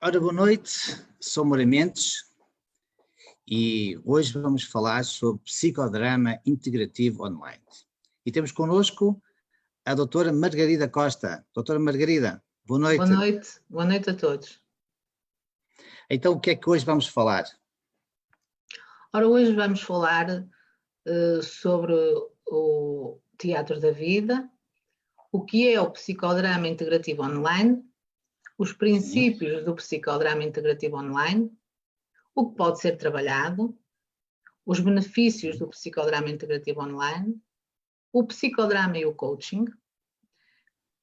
Ora, boa noite, sou Moura Mendes e hoje vamos falar sobre psicodrama integrativo online. E temos connosco a doutora Margarida Costa. Doutora Margarida, boa noite. Boa noite a todos. Então, o que é que hoje vamos falar? Ora, hoje vamos falar sobre o teatro da vida, o que é o psicodrama integrativo online, os princípios do psicodrama integrativo online, o que pode ser trabalhado, os benefícios do psicodrama integrativo online, o psicodrama e o coaching,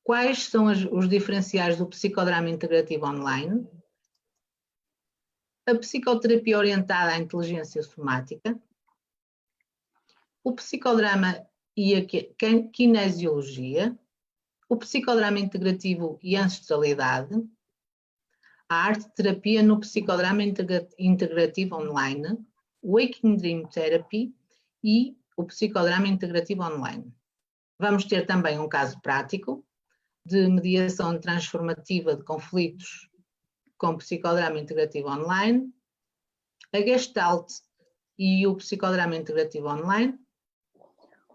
quais são os diferenciais do psicodrama integrativo online, a psicoterapia orientada à inteligência somática, o psicodrama e a kinesiologia, o psicodrama integrativo e a ancestralidade, a arte-terapia no psicodrama integrativo online, o Waking Dream Therapy e o psicodrama integrativo online. Vamos ter também um caso prático de mediação transformativa de conflitos com psicodrama integrativo online, a Gestalt e o psicodrama integrativo online,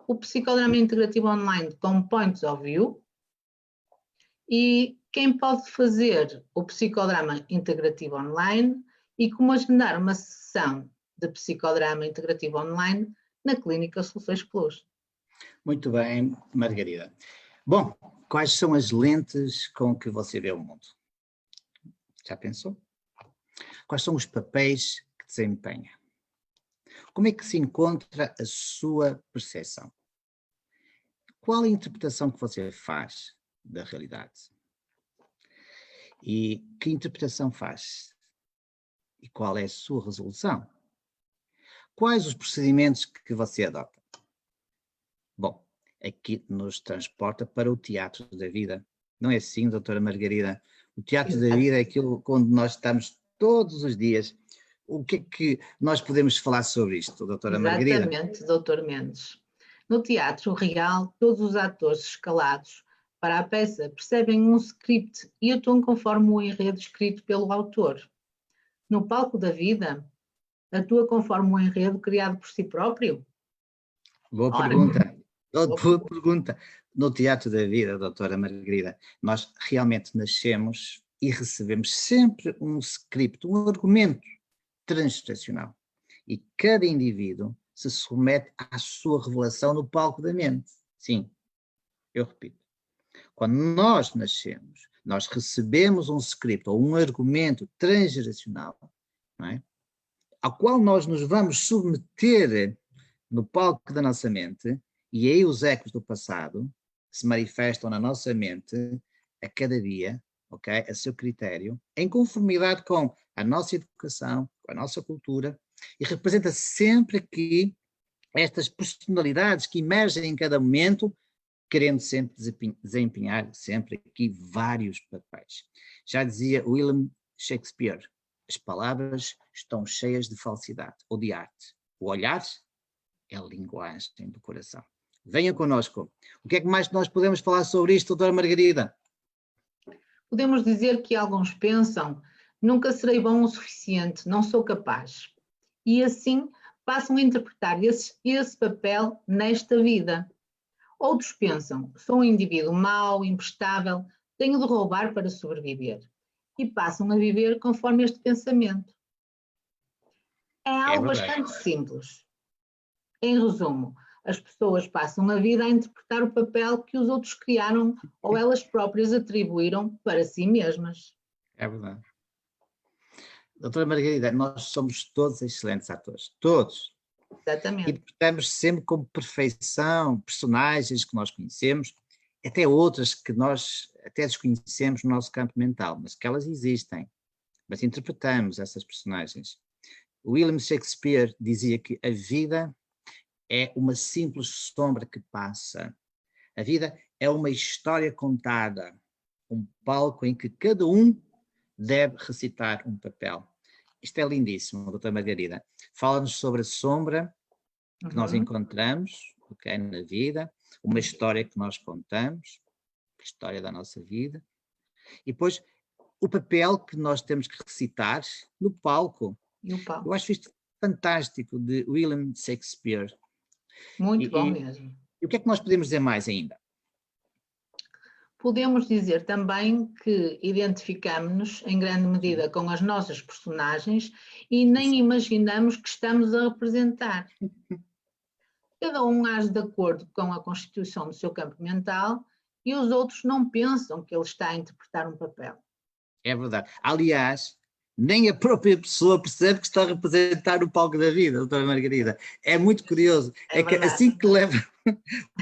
o psicodrama integrativo online com Points of View e quem pode fazer o psicodrama integrativo online e como agendar uma sessão de psicodrama integrativo online na Clínica Soluções Plus. Muito bem, Margarida. Bom, quais são as lentes com que você vê o mundo? Já pensou? Quais são os papéis que desempenha? Como é que se encontra a sua percepção? Qual a interpretação que você faz da realidade? E que interpretação faz? E qual é a sua resolução? Quais os procedimentos que você adota? Bom, aqui nos transporta para o teatro da vida. Não é assim, doutora Margarida? O teatro da vida é aquilo onde nós estamos todos os dias. O que é que nós podemos falar sobre isto, doutora Margarida? Exatamente, doutor Mendes. No teatro real, todos os atores escalados para a peça percebem um script e atuam conforme o enredo escrito pelo autor. No palco da vida, atua conforme o enredo criado por si próprio? Boa pergunta. Boa pergunta. No teatro da vida, doutora Margarida, nós realmente nascemos e recebemos sempre um script, um argumento transgeracional. E cada indivíduo se submete à sua revelação no palco da mente. Sim, eu repito. Quando nós nascemos, nós recebemos um script ou um argumento transgeracional, não é? Ao qual nós nos vamos submeter no palco da nossa mente, e aí os ecos do passado se manifestam na nossa mente a cada dia, ok? A seu critério, em conformidade com a nossa educação, com a nossa cultura, e representa sempre aqui estas personalidades que emergem em cada momento, querendo sempre desempenhar sempre aqui vários papéis. Já dizia William Shakespeare, as palavras estão cheias de falsidade ou de arte. O olhar é a linguagem do coração. Venha connosco. O que é que mais nós podemos falar sobre isto, doutora Margarida? Podemos dizer que alguns pensam, nunca serei bom o suficiente, não sou capaz. E assim passam a interpretar esse papel nesta vida. Outros pensam, sou um indivíduo mau, imprestável, tenho de roubar para sobreviver. E passam a viver conforme este pensamento. É algo bastante simples. Em resumo, as pessoas passam a vida a interpretar o papel que os outros criaram ou elas próprias atribuíram para si mesmas. É verdade. Doutora Margarida, nós somos todos excelentes atores, todos. Exatamente. Interpretamos sempre com perfeição personagens que nós conhecemos, até outras que nós até desconhecemos no nosso campo mental, mas que elas existem, mas interpretamos essas personagens. William Shakespeare dizia que a vida é uma simples sombra que passa. A vida é uma história contada, um palco em que cada um deve recitar um papel. Isto é lindíssimo, doutora Margarida. Fala-nos sobre a sombra que nós encontramos, okay, na vida, uma história que nós contamos, a história da nossa vida, e depois o papel que nós temos que recitar no palco. Eu acho isto fantástico, de William Shakespeare. Muito bom mesmo. E o que é que nós podemos dizer mais ainda? Podemos dizer também que identificamos-nos em grande medida com as nossas personagens e nem imaginamos que estamos a representar. Cada um age de acordo com a constituição do seu campo mental e os outros não pensam que ele está a interpretar um papel. É verdade. Aliás, nem a própria pessoa percebe que está a representar o palco da vida, doutora Margarida. É muito curioso. É que assim que leva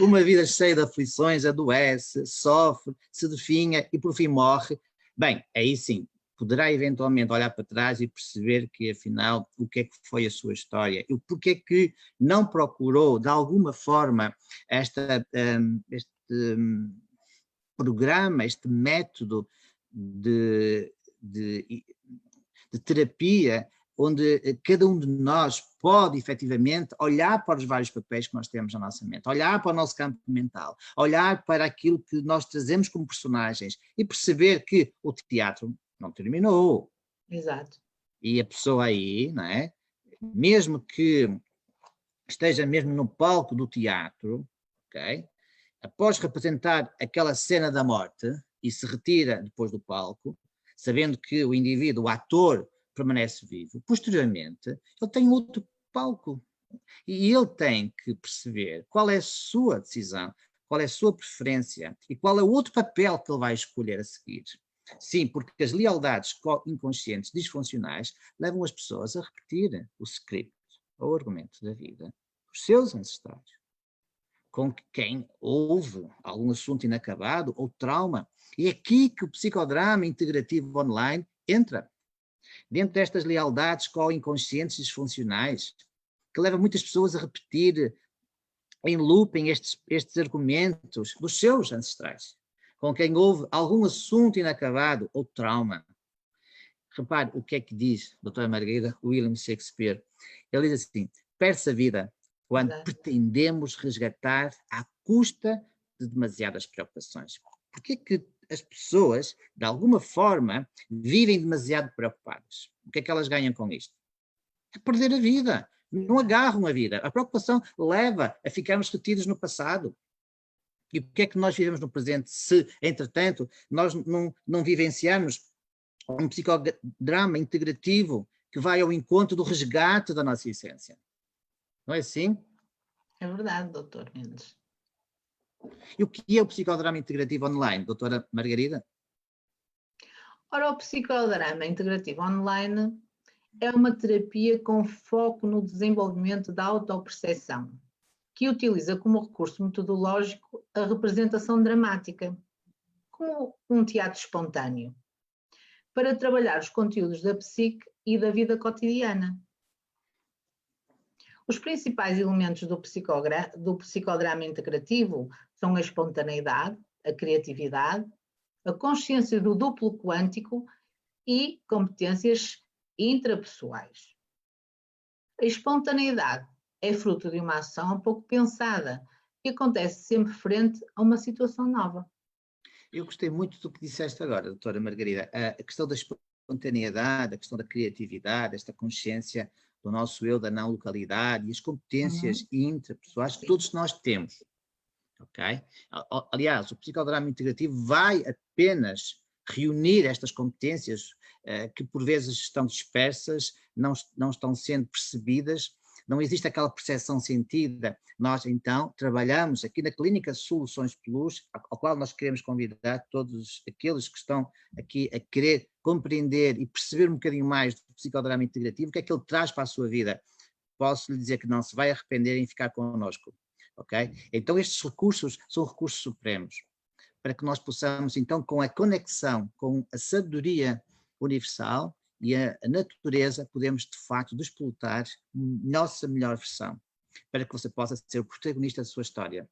uma vida cheia de aflições, adoece, sofre, se definha e por fim morre, bem, aí sim, poderá eventualmente olhar para trás e perceber que afinal o que é que foi a sua história e porque é que não procurou de alguma forma este programa, este método de terapia, onde cada um de nós pode efetivamente olhar para os vários papéis que nós temos na nossa mente, olhar para o nosso campo mental, olhar para aquilo que nós trazemos como personagens e perceber que o teatro não terminou. Exato. E a pessoa aí, não é? Mesmo que esteja mesmo no palco do teatro, ok? Após representar aquela cena da morte e se retira depois do palco, sabendo que o indivíduo, o ator, permanece vivo, posteriormente ele tem outro palco e ele tem que perceber qual é a sua decisão, qual é a sua preferência e qual é o outro papel que ele vai escolher a seguir. Sim, porque as lealdades inconscientes disfuncionais levam as pessoas a repetir o script, o argumento da vida, os seus ancestrais, com quem houve algum assunto inacabado ou trauma. E é aqui que o psicodrama integrativo online entra. Dentro destas lealdades co-inconscientes disfuncionais, que leva muitas pessoas a repetir em looping estes argumentos dos seus ancestrais, com quem houve algum assunto inacabado ou trauma. Repare o que é que diz, doutora Margarida, William Shakespeare. Ele diz assim: perde-se a vida quando pretendemos resgatar à custa de demasiadas preocupações. Porquê que as pessoas, de alguma forma, vivem demasiado preocupadas? O que é que elas ganham com isto? É perder a vida. Não agarram a vida. A preocupação leva a ficarmos retidos no passado. E o que é que nós vivemos no presente se, entretanto, nós não vivenciarmos um psicodrama integrativo que vai ao encontro do resgate da nossa essência? Não é assim? É verdade, doutor Mendes. E o que é o psicodrama integrativo online, doutora Margarida? Ora, o psicodrama integrativo online é uma terapia com foco no desenvolvimento da autoperceção, que utiliza como recurso metodológico a representação dramática, como um teatro espontâneo, para trabalhar os conteúdos da psique e da vida cotidiana. Os principais elementos do psicodrama integrativo são a espontaneidade, a criatividade, a consciência do duplo quântico e competências intrapessoais. A espontaneidade é fruto de uma ação pouco pensada, que acontece sempre frente a uma situação nova. Eu gostei muito do que disseste agora, doutora Margarida. A questão da espontaneidade, a questão da criatividade, esta consciência do nosso eu, da não localidade e as competências intrapessoais que todos nós temos. Okay? Aliás, o psicodrama integrativo vai apenas reunir estas competências que por vezes estão dispersas, não estão sendo percebidas, não existe aquela percepção sentida. Nós, então, trabalhamos aqui na Clínica Soluções Plus, ao qual nós queremos convidar todos aqueles que estão aqui a querer compreender e perceber um bocadinho mais do psicodrama integrativo, o que é que ele traz para a sua vida. Posso lhe dizer que não se vai arrepender em ficar connosco. Okay? Então estes recursos são recursos supremos, para que nós possamos, então, com a conexão com a sabedoria universal e a natureza, podemos, de facto, despolutar nossa melhor versão, para que você possa ser o protagonista da sua história.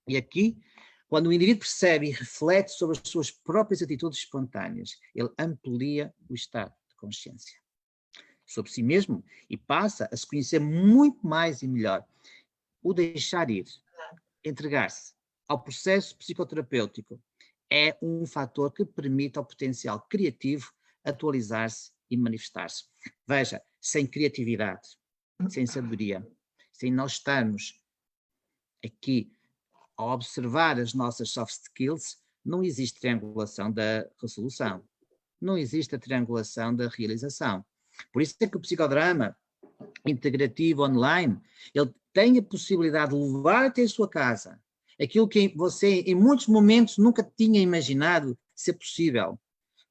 E aqui, quando o indivíduo percebe e reflete sobre as suas próprias atitudes espontâneas, ele amplia o estado de consciência sobre si mesmo e passa a se conhecer muito mais e melhor. O deixar ir, entregar-se ao processo psicoterapêutico, é um fator que permite ao potencial criativo atualizar-se e manifestar-se. Veja, sem criatividade, sem sabedoria, sem nós estarmos aqui a observar as nossas soft skills, não existe triangulação da resolução, não existe a triangulação da realização. Por isso é que o psicodrama integrativo online, ele tem a possibilidade de levar até a sua casa aquilo que você em muitos momentos nunca tinha imaginado ser possível.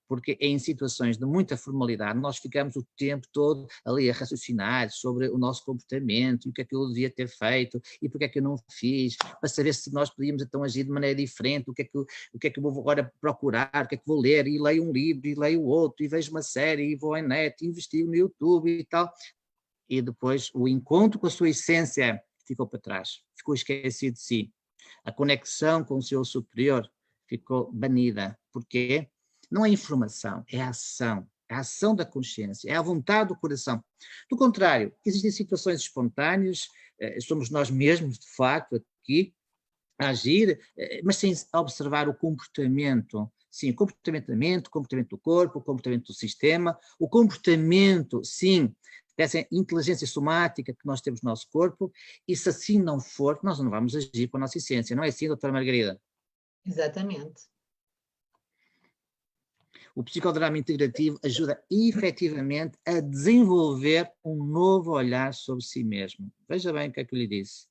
Porque em situações de muita formalidade nós ficamos o tempo todo ali a raciocinar sobre o nosso comportamento, e o que é que eu devia ter feito, e porque é que eu não fiz, para saber se nós podíamos então agir de maneira diferente, o que é que eu vou agora procurar, o que é que vou ler, e leio um livro, e leio outro, e vejo uma série, e vou à net, e investigo no YouTube e tal. E depois o encontro com a sua essência ficou para trás, ficou esquecido de si. A conexão com o seu superior ficou banida. Porquê? Não é informação, é a ação da consciência, é a vontade do coração. Do contrário, existem situações espontâneas, somos nós mesmos, de facto, aqui, a agir, mas sem observar o comportamento. Sim, o comportamento da mente, o comportamento do corpo, o comportamento do sistema, o comportamento, sim, dessa inteligência somática que nós temos no nosso corpo, e se assim não for, nós não vamos agir com a nossa essência. Não é assim, doutora Margarida? Exatamente. O psicodrama integrativo ajuda efetivamente a desenvolver um novo olhar sobre si mesmo. Veja bem o que é que eu lhe disse.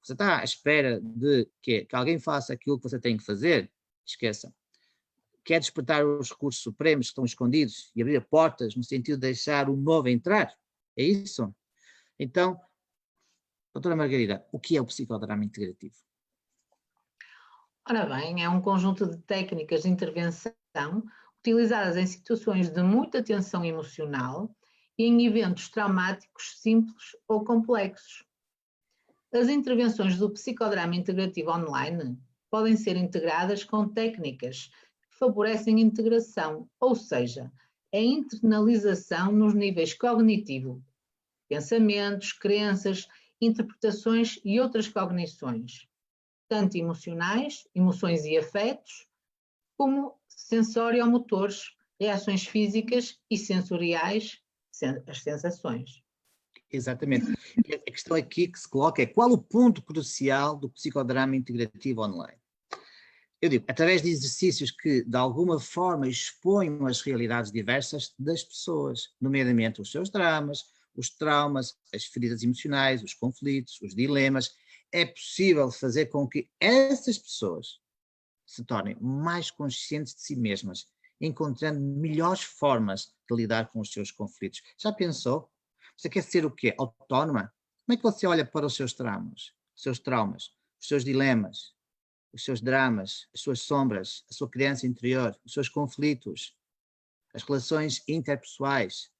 Você está à espera de que alguém faça aquilo que você tem que fazer? Esqueça. Quer despertar os recursos supremos que estão escondidos e abrir portas no sentido de deixar o novo entrar? É isso? Então, doutora Margarida, o que é o psicodrama integrativo? Ora bem, é um conjunto de técnicas de intervenção utilizadas em situações de muita tensão emocional e em eventos traumáticos simples ou complexos. As intervenções do psicodrama integrativo online podem ser integradas com técnicas que favorecem a integração, ou seja, a internalização nos níveis cognitivo, pensamentos, crenças, interpretações e outras cognições, tanto emocionais, emoções e afetos, como sensoriomotores, reações físicas e sensoriais, as sensações. Exatamente. A questão aqui que se coloca é qual o ponto crucial do psicodrama integrativo online? Eu digo, através de exercícios que, de alguma forma, exponham as realidades diversas das pessoas, nomeadamente os seus dramas, os traumas, as feridas emocionais, os conflitos, os dilemas, é possível fazer com que essas pessoas se tornem mais conscientes de si mesmas, encontrando melhores formas de lidar com os seus conflitos. Já pensou? Você quer ser o quê? Autónoma? Como é que você olha para os seus traumas, os seus dilemas, os seus dramas, as suas sombras, a sua criança interior, os seus conflitos, as relações interpessoais?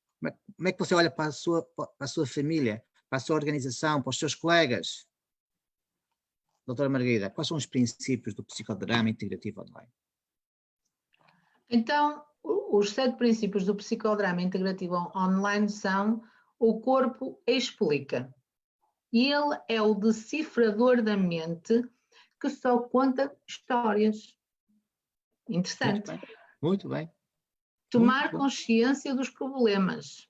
Como é que você olha para a sua família, para a sua organização, para os seus colegas? Doutora Margarida, quais são os princípios do psicodrama integrativo online? Então, os 7 princípios do psicodrama integrativo online são: o corpo explica. Ele é o decifrador da mente que só conta histórias. Interessante. Muito bem. Tomar consciência dos problemas.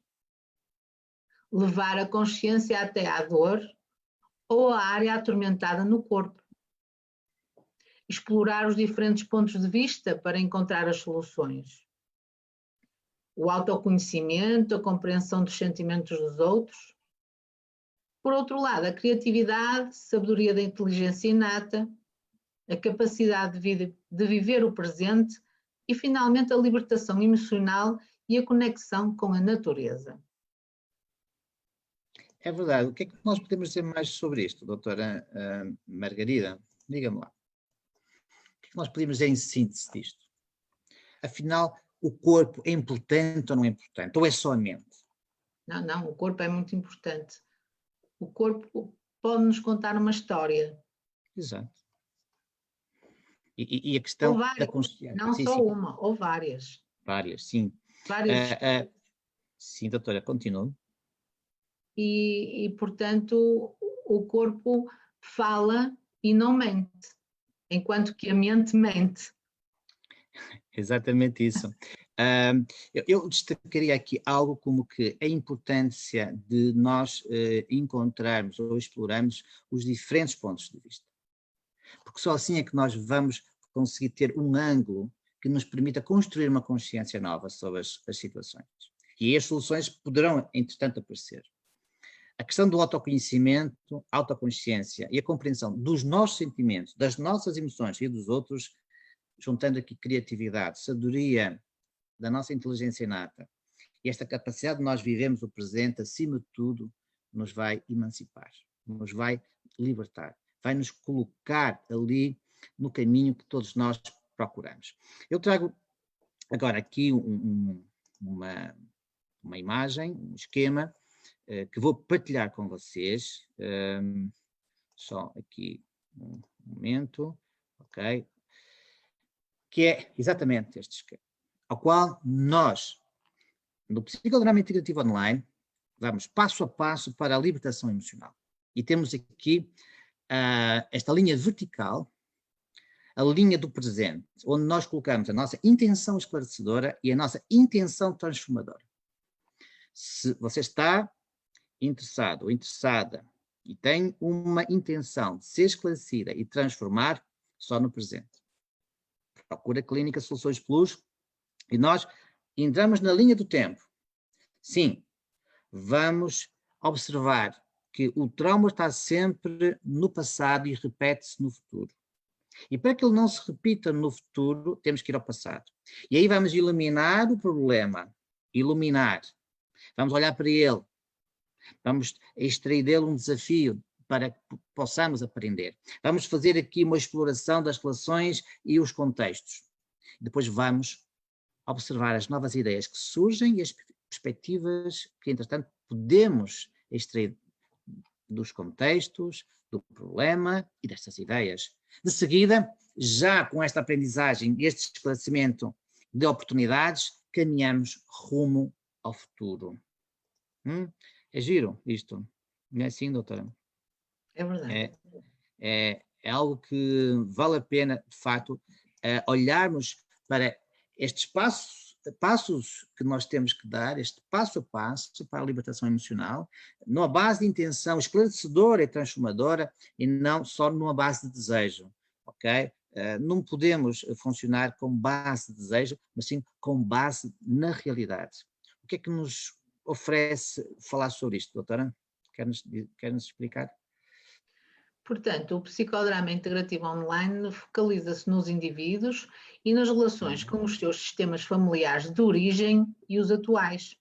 Levar a consciência até à dor ou à área atormentada no corpo. Explorar os diferentes pontos de vista para encontrar as soluções. O autoconhecimento, a compreensão dos sentimentos dos outros. Por outro lado, a criatividade, sabedoria da inteligência inata, a capacidade de viver o presente e, finalmente, a libertação emocional e a conexão com a natureza. É verdade. O que é que nós podemos dizer mais sobre isto, doutora Margarida? Diga-me lá. O que é que nós podemos dizer em síntese disto? Afinal, o corpo é importante ou não é importante? Ou é só a mente? Não, o corpo é muito importante. O corpo pode nos contar uma história. Exato. E a questão da consciência. Não sim, só sim. uma, ou várias. Várias, sim. Várias. Sim, doutora, continue. E, portanto, o corpo fala e não mente, enquanto que a mente mente. Exatamente isso. Eu destacaria aqui algo como que a importância de nós encontrarmos ou explorarmos os diferentes pontos de vista. Porque só assim é que nós vamos conseguir ter um ângulo que nos permita construir uma consciência nova sobre as situações. E aí as soluções poderão, entretanto, aparecer. A questão do autoconhecimento, autoconsciência e a compreensão dos nossos sentimentos, das nossas emoções e dos outros, juntando aqui criatividade, sabedoria da nossa inteligência inata e esta capacidade de nós vivemos o presente, acima de tudo, nos vai emancipar, nos vai libertar, vai nos colocar ali no caminho que todos nós procuramos. Eu trago agora aqui uma imagem, um esquema, que vou partilhar com vocês, só aqui um momento, ok? Que é exatamente este esquema, ao qual nós, no Psicodrama Integrativo Online, vamos passo a passo para a libertação emocional. E temos aqui esta linha vertical, a linha do presente, onde nós colocamos a nossa intenção esclarecedora e a nossa intenção transformadora. Se você está interessado ou interessada e tem uma intenção de ser esclarecida e transformar, só no presente. Procura a Clínica Soluções Plus e nós entramos na linha do tempo. Sim, vamos observar que o trauma está sempre no passado e repete-se no futuro. E para que ele não se repita no futuro, temos que ir ao passado. E aí vamos eliminar o problema, iluminar. Vamos olhar para ele. Vamos extrair dele um desafio para que possamos aprender. Vamos fazer aqui uma exploração das relações e os contextos. Depois vamos observar as novas ideias que surgem e as perspectivas que, entretanto, podemos extrair dos contextos, do problema e destas ideias. De seguida, já com esta aprendizagem e este esclarecimento de oportunidades, caminhamos rumo ao futuro. É giro isto, não é assim, doutora? É verdade. É algo que vale a pena, de facto, olharmos para estes passos que nós temos que dar, este passo a passo para a libertação emocional, numa base de intenção esclarecedora e transformadora e não só numa base de desejo, ok? Não podemos funcionar com base de desejo, mas sim com base na realidade. O que é que nos oferece falar sobre isto, doutora? Quer-nos explicar? Portanto, o psicodrama integrativo online focaliza-se nos indivíduos e nas relações com os seus sistemas familiares de origem e os atuais,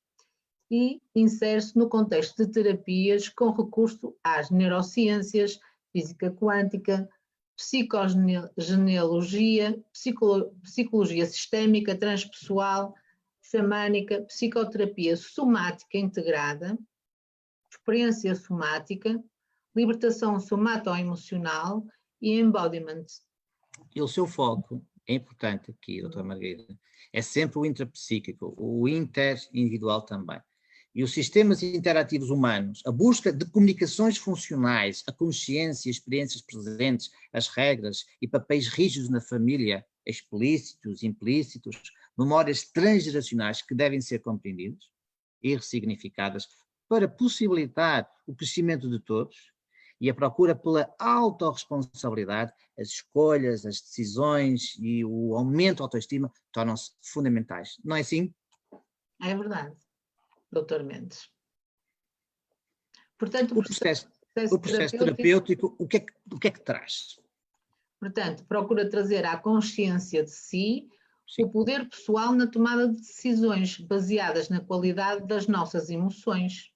e insere-se no contexto de terapias com recurso às neurociências, física quântica, psicogenealogia, psicologia sistémica, transpessoal, xamânica, psicoterapia somática integrada, experiência somática, libertação somato-emocional e embodiment. E o seu foco é importante aqui, doutora Margarida, é sempre o intrapsíquico, o interindividual também. E os sistemas interativos humanos, a busca de comunicações funcionais, a consciência, experiências presentes, as regras e papéis rígidos na família, explícitos, implícitos, memórias transgeracionais que devem ser compreendidas e ressignificadas para possibilitar o crescimento de todos e a procura pela autorresponsabilidade, as escolhas, as decisões e o aumento da autoestima tornam-se fundamentais. Não é assim? É verdade, doutor Mendes. Portanto, O processo terapêutico, o que é que traz? Portanto, procura trazer à consciência de si Sim. o poder pessoal na tomada de decisões baseadas na qualidade das nossas emoções.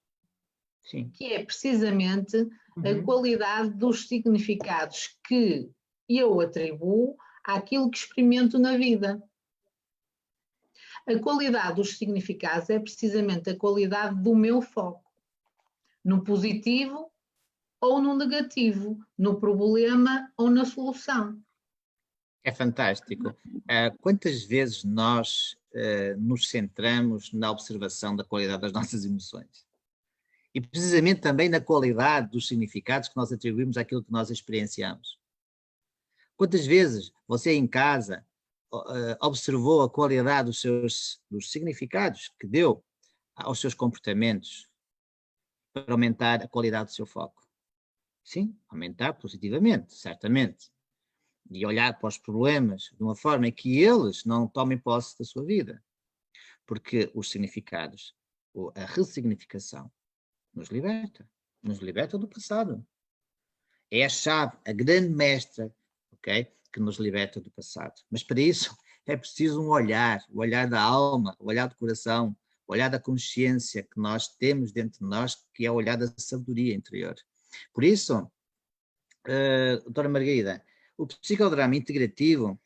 Sim. Que é precisamente a qualidade dos significados que eu atribuo àquilo que experimento na vida. A qualidade dos significados é precisamente a qualidade do meu foco, no positivo ou no negativo, no problema ou na solução. É fantástico. Quantas vezes nós nos centramos na observação da qualidade das nossas emoções? E precisamente também na qualidade dos significados que nós atribuímos àquilo que nós experienciamos. Quantas vezes você em casa observou a qualidade dos significados que deu aos seus comportamentos para aumentar a qualidade do seu foco? Sim, aumentar positivamente, certamente. E olhar para os problemas de uma forma em que eles não tomem posse da sua vida. Porque os significados, ou a ressignificação, nos liberta do passado. É a chave, a grande mestra, ok? Que nos liberta do passado. Mas para isso é preciso um olhar, o olhar da alma, o olhar do coração, o olhar da consciência que nós temos dentro de nós, que é o olhar da sabedoria interior. Por isso, doutora Margarida, o psicodrama integrativo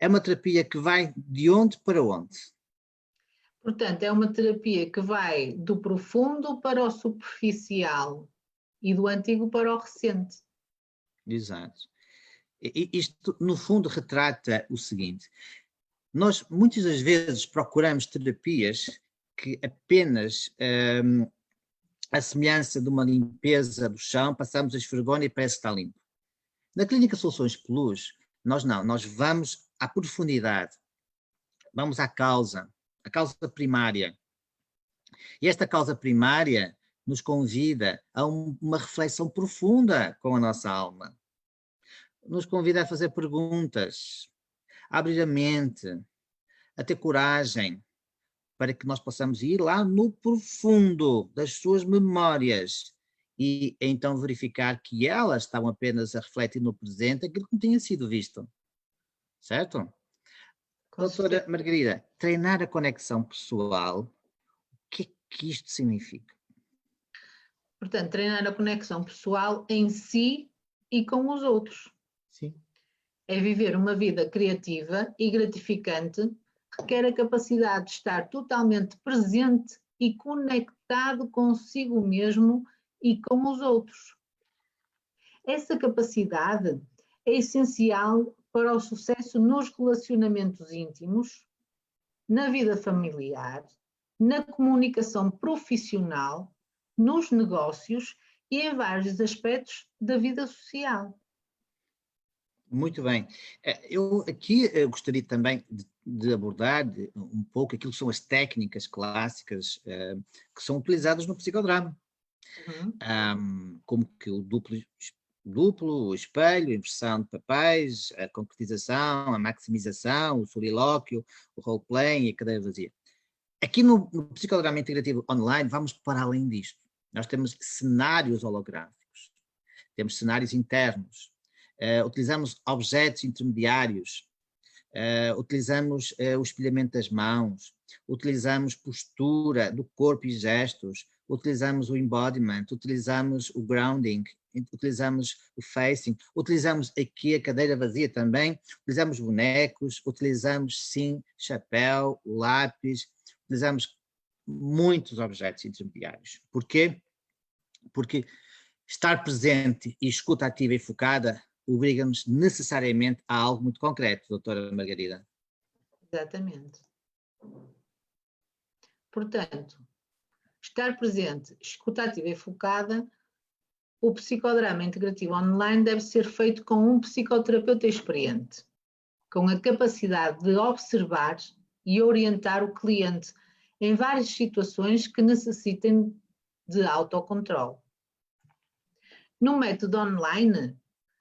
é uma terapia que vai de onde para onde? Portanto, é uma terapia que vai do profundo para o superficial e do antigo para o recente. Exato. Isto, no fundo, retrata o seguinte: nós muitas das vezes procuramos terapias que apenas, a semelhança de uma limpeza do chão, passamos a esfregona e parece que está limpo. Na Clínica Soluções Plus, nós vamos à profundidade, vamos à causa, a causa primária. E esta causa primária nos convida a uma reflexão profunda com a nossa alma. Nos convida a fazer perguntas, a abrir a mente, a ter coragem, para que nós possamos ir lá no profundo das suas memórias e então verificar que elas estavam apenas a refletir no presente aquilo que não tinha sido visto. Certo? Doutora Margarida, treinar a conexão pessoal, o que é que isto significa? Portanto, treinar a conexão pessoal em si e com os outros. Sim. É viver uma vida criativa e gratificante, requer a capacidade de estar totalmente presente e conectado consigo mesmo e com os outros. Essa capacidade é essencial para o sucesso nos relacionamentos íntimos, na vida familiar, na comunicação profissional, nos negócios e em vários aspectos da vida social. Muito bem. Eu aqui gostaria também de abordar um pouco aquilo que são as técnicas clássicas que são utilizadas no psicodrama. Como que o duplo, o espelho, a inversão de papéis, a concretização, a maximização, o solilóquio, o roleplay e a cadeira vazia. Aqui no psicodrama integrativo online vamos para além disto. Nós temos cenários holográficos, temos cenários internos, utilizamos objetos intermediários, utilizamos o espelhamento das mãos, utilizamos postura do corpo e gestos, utilizamos o embodiment, utilizamos o grounding, utilizamos o facing, utilizamos aqui a cadeira vazia também, utilizamos bonecos, utilizamos sim chapéu, lápis, utilizamos muitos objetos intermediários. Porquê? Porque estar presente e escuta ativa e focada obriga-nos necessariamente a algo muito concreto, doutora Margarida. Exatamente. Portanto, estar presente, escuta ativa e focada, o psicodrama integrativo online deve ser feito com um psicoterapeuta experiente, com a capacidade de observar e orientar o cliente em várias situações que necessitem de autocontrole. No método online,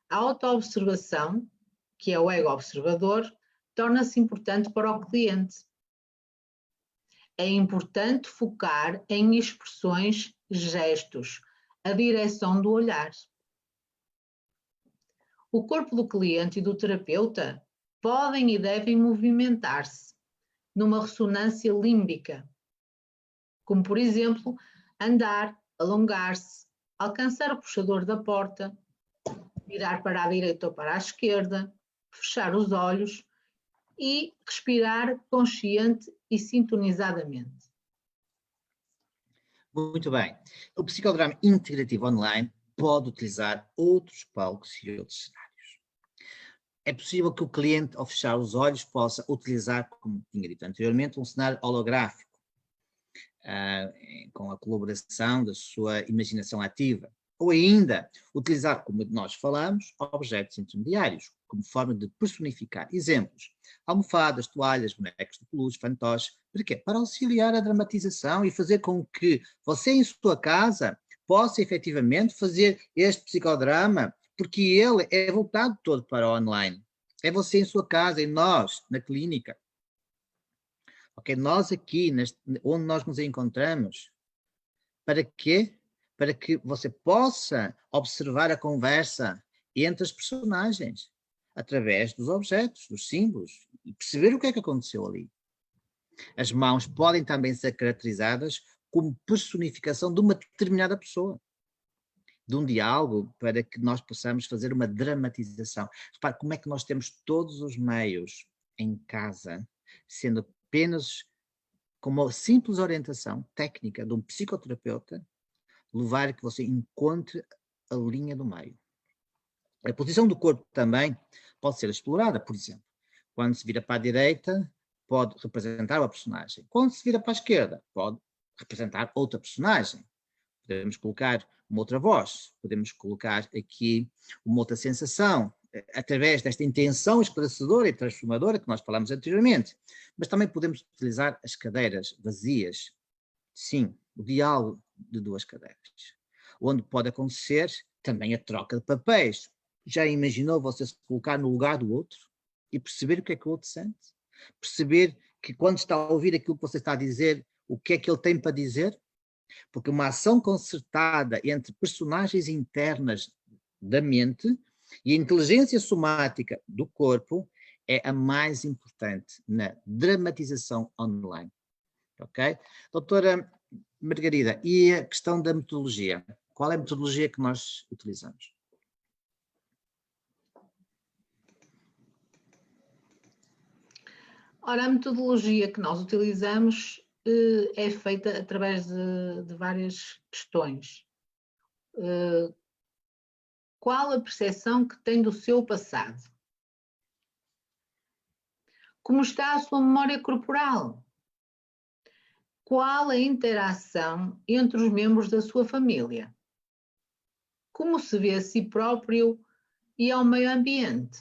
a autoobservação, que é o ego observador, torna-se importante para o cliente. É importante focar em expressões, gestos, a direção do olhar. O corpo do cliente e do terapeuta podem e devem movimentar-se numa ressonância límbica, como, por exemplo, andar, alongar-se, alcançar o puxador da porta, virar para a direita ou para a esquerda, fechar os olhos e respirar consciente e sintonizadamente. Muito bem. O psicodrama integrativo online pode utilizar outros palcos e outros cenários. É possível que o cliente, ao fechar os olhos, possa utilizar, como tinha dito anteriormente, um cenário holográfico, com a colaboração da sua imaginação ativa. Ou ainda, utilizar, como nós falamos, objetos intermediários, como forma de personificar. Exemplos: almofadas, toalhas, bonecos de peluche, fantoches. Para quê? Para auxiliar a dramatização e fazer com que você, em sua casa, possa efetivamente fazer este psicodrama, porque ele é voltado todo para o online. É você em sua casa, e nós, na clínica. Ok? Nós aqui, onde nós nos encontramos, para quê? Para que você possa observar a conversa entre as personagens, através dos objetos, dos símbolos, e perceber o que é que aconteceu ali. As mãos podem também ser caracterizadas como personificação de uma determinada pessoa, de um diálogo, para que nós possamos fazer uma dramatização. Repare como é que nós temos todos os meios em casa, sendo apenas com uma simples orientação técnica de um psicoterapeuta, levar a que você encontre a linha do meio. A posição do corpo também pode ser explorada, por exemplo. Quando se vira para a direita, pode representar uma personagem. Quando se vira para a esquerda, pode representar outra personagem. Podemos colocar uma outra voz, podemos colocar aqui uma outra sensação, através desta intenção esclarecedora e transformadora que nós falamos anteriormente. Mas também podemos utilizar as cadeiras vazias. Sim, o diálogo de duas cadeiras. Onde pode acontecer também a troca de papéis. Já imaginou você se colocar no lugar do outro e perceber o que é que o outro sente? Perceber que quando está a ouvir aquilo que você está a dizer, o que é que ele tem para dizer? Porque uma ação concertada entre personagens internas da mente e a inteligência somática do corpo é a mais importante na dramatização online. Ok? Doutora Margarida, e a questão da metodologia? Qual é a metodologia que nós utilizamos? Ora, a metodologia que nós utilizamos é feita através de várias questões. Qual a percepção que tem do seu passado? Como está a sua memória corporal? Qual a interação entre os membros da sua família? Como se vê a si próprio e ao meio ambiente?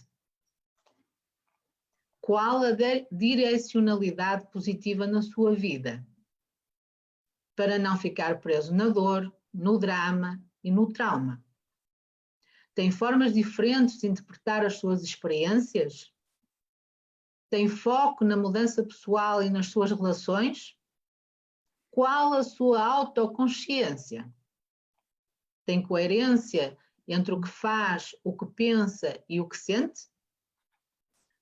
Qual a direcionalidade positiva na sua vida? Para não ficar preso na dor, no drama e no trauma. Tem formas diferentes de interpretar as suas experiências? Tem foco na mudança pessoal e nas suas relações? Qual a sua autoconsciência? Tem coerência entre o que faz, o que pensa e o que sente?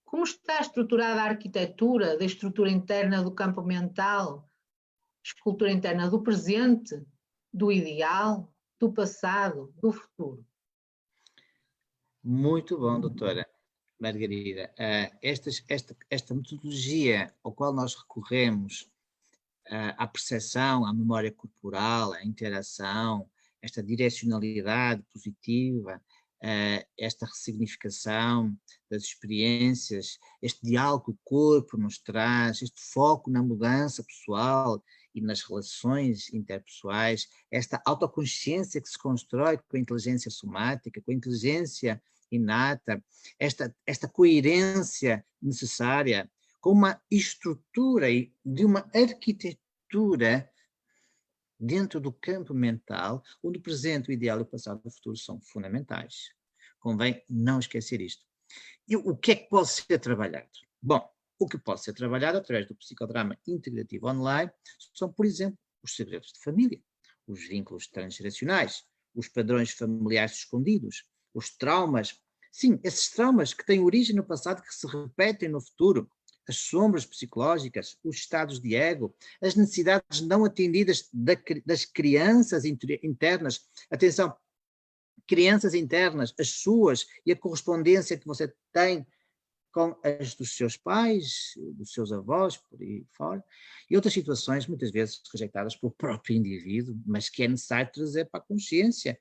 Como está estruturada a arquitetura da estrutura interna do campo mental, escultura interna do presente, do ideal, do passado, do futuro? Muito bom, doutora Margarida. Esta metodologia ao qual nós recorremos, à percepção, à memória corporal, à interação, esta direcionalidade positiva, esta ressignificação das experiências, este diálogo que o corpo nos traz, este foco na mudança pessoal e nas relações interpessoais, esta autoconsciência que se constrói com a inteligência somática, com a inteligência inata, esta coerência necessária, com uma estrutura e de uma arquitetura dentro do campo mental, onde o presente, o ideal e o passado e o futuro são fundamentais. Convém não esquecer isto. E o que é que pode ser trabalhado? Bom, o que pode ser trabalhado através do psicodrama integrativo online são, por exemplo, os segredos de família, os vínculos transgeracionais, os padrões familiares escondidos, os traumas, sim, esses traumas que têm origem no passado que se repetem no futuro, as sombras psicológicas, os estados de ego, as necessidades não atendidas das crianças internas. Atenção, crianças internas, as suas, e a correspondência que você tem com as dos seus pais, dos seus avós, por aí fora, e outras situações muitas vezes rejeitadas pelo próprio indivíduo, mas que é necessário trazer para a consciência.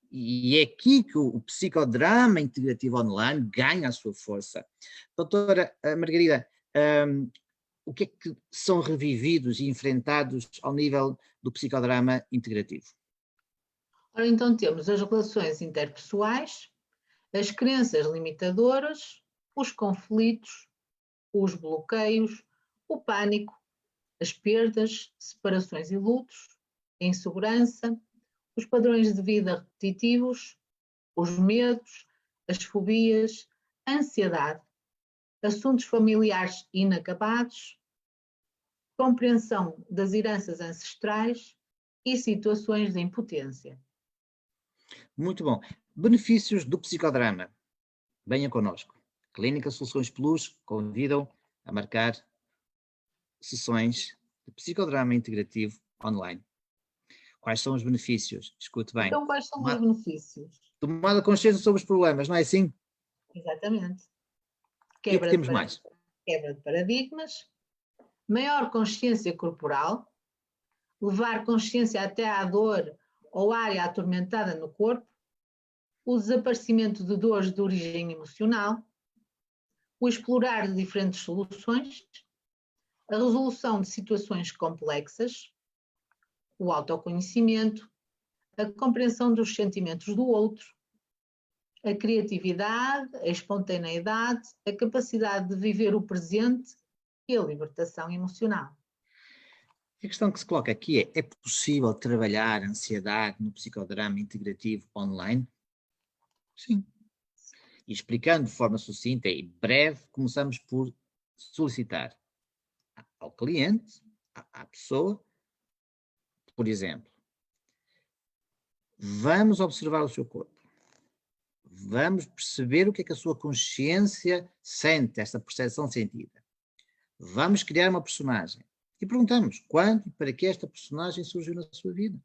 E é aqui que o psicodrama integrativo online ganha a sua força. Doutora Margarida, o que é que são revividos e enfrentados ao nível do psicodrama integrativo? Ora, então temos as relações interpessoais, as crenças limitadoras, os conflitos, os bloqueios, o pânico, as perdas, separações e lutos, a insegurança, os padrões de vida repetitivos, os medos, as fobias, a ansiedade, assuntos familiares inacabados, compreensão das heranças ancestrais e situações de impotência. Muito bom. Benefícios do psicodrama. Venha connosco. Clínica Soluções Plus convidam a marcar sessões de psicodrama integrativo online. Quais são os benefícios? Escute bem. Então, quais são os benefícios? Tomada de consciência sobre os problemas, não é assim? Exatamente. E o que temos mais? Quebra de paradigmas, maior consciência corporal, levar consciência até à dor ou área atormentada no corpo, o desaparecimento de dores de origem emocional, o explorar de diferentes soluções, a resolução de situações complexas, o autoconhecimento, a compreensão dos sentimentos do outro, a criatividade, a espontaneidade, a capacidade de viver o presente e a libertação emocional. A questão que se coloca aqui é possível trabalhar a ansiedade no psicodrama integrativo online? Sim. E explicando de forma sucinta e breve, começamos por solicitar ao cliente, à pessoa, por exemplo, vamos observar o seu corpo. Vamos perceber o que é que a sua consciência sente, esta percepção sentida. Vamos criar uma personagem. E perguntamos quando e para que esta personagem surgiu na sua vida.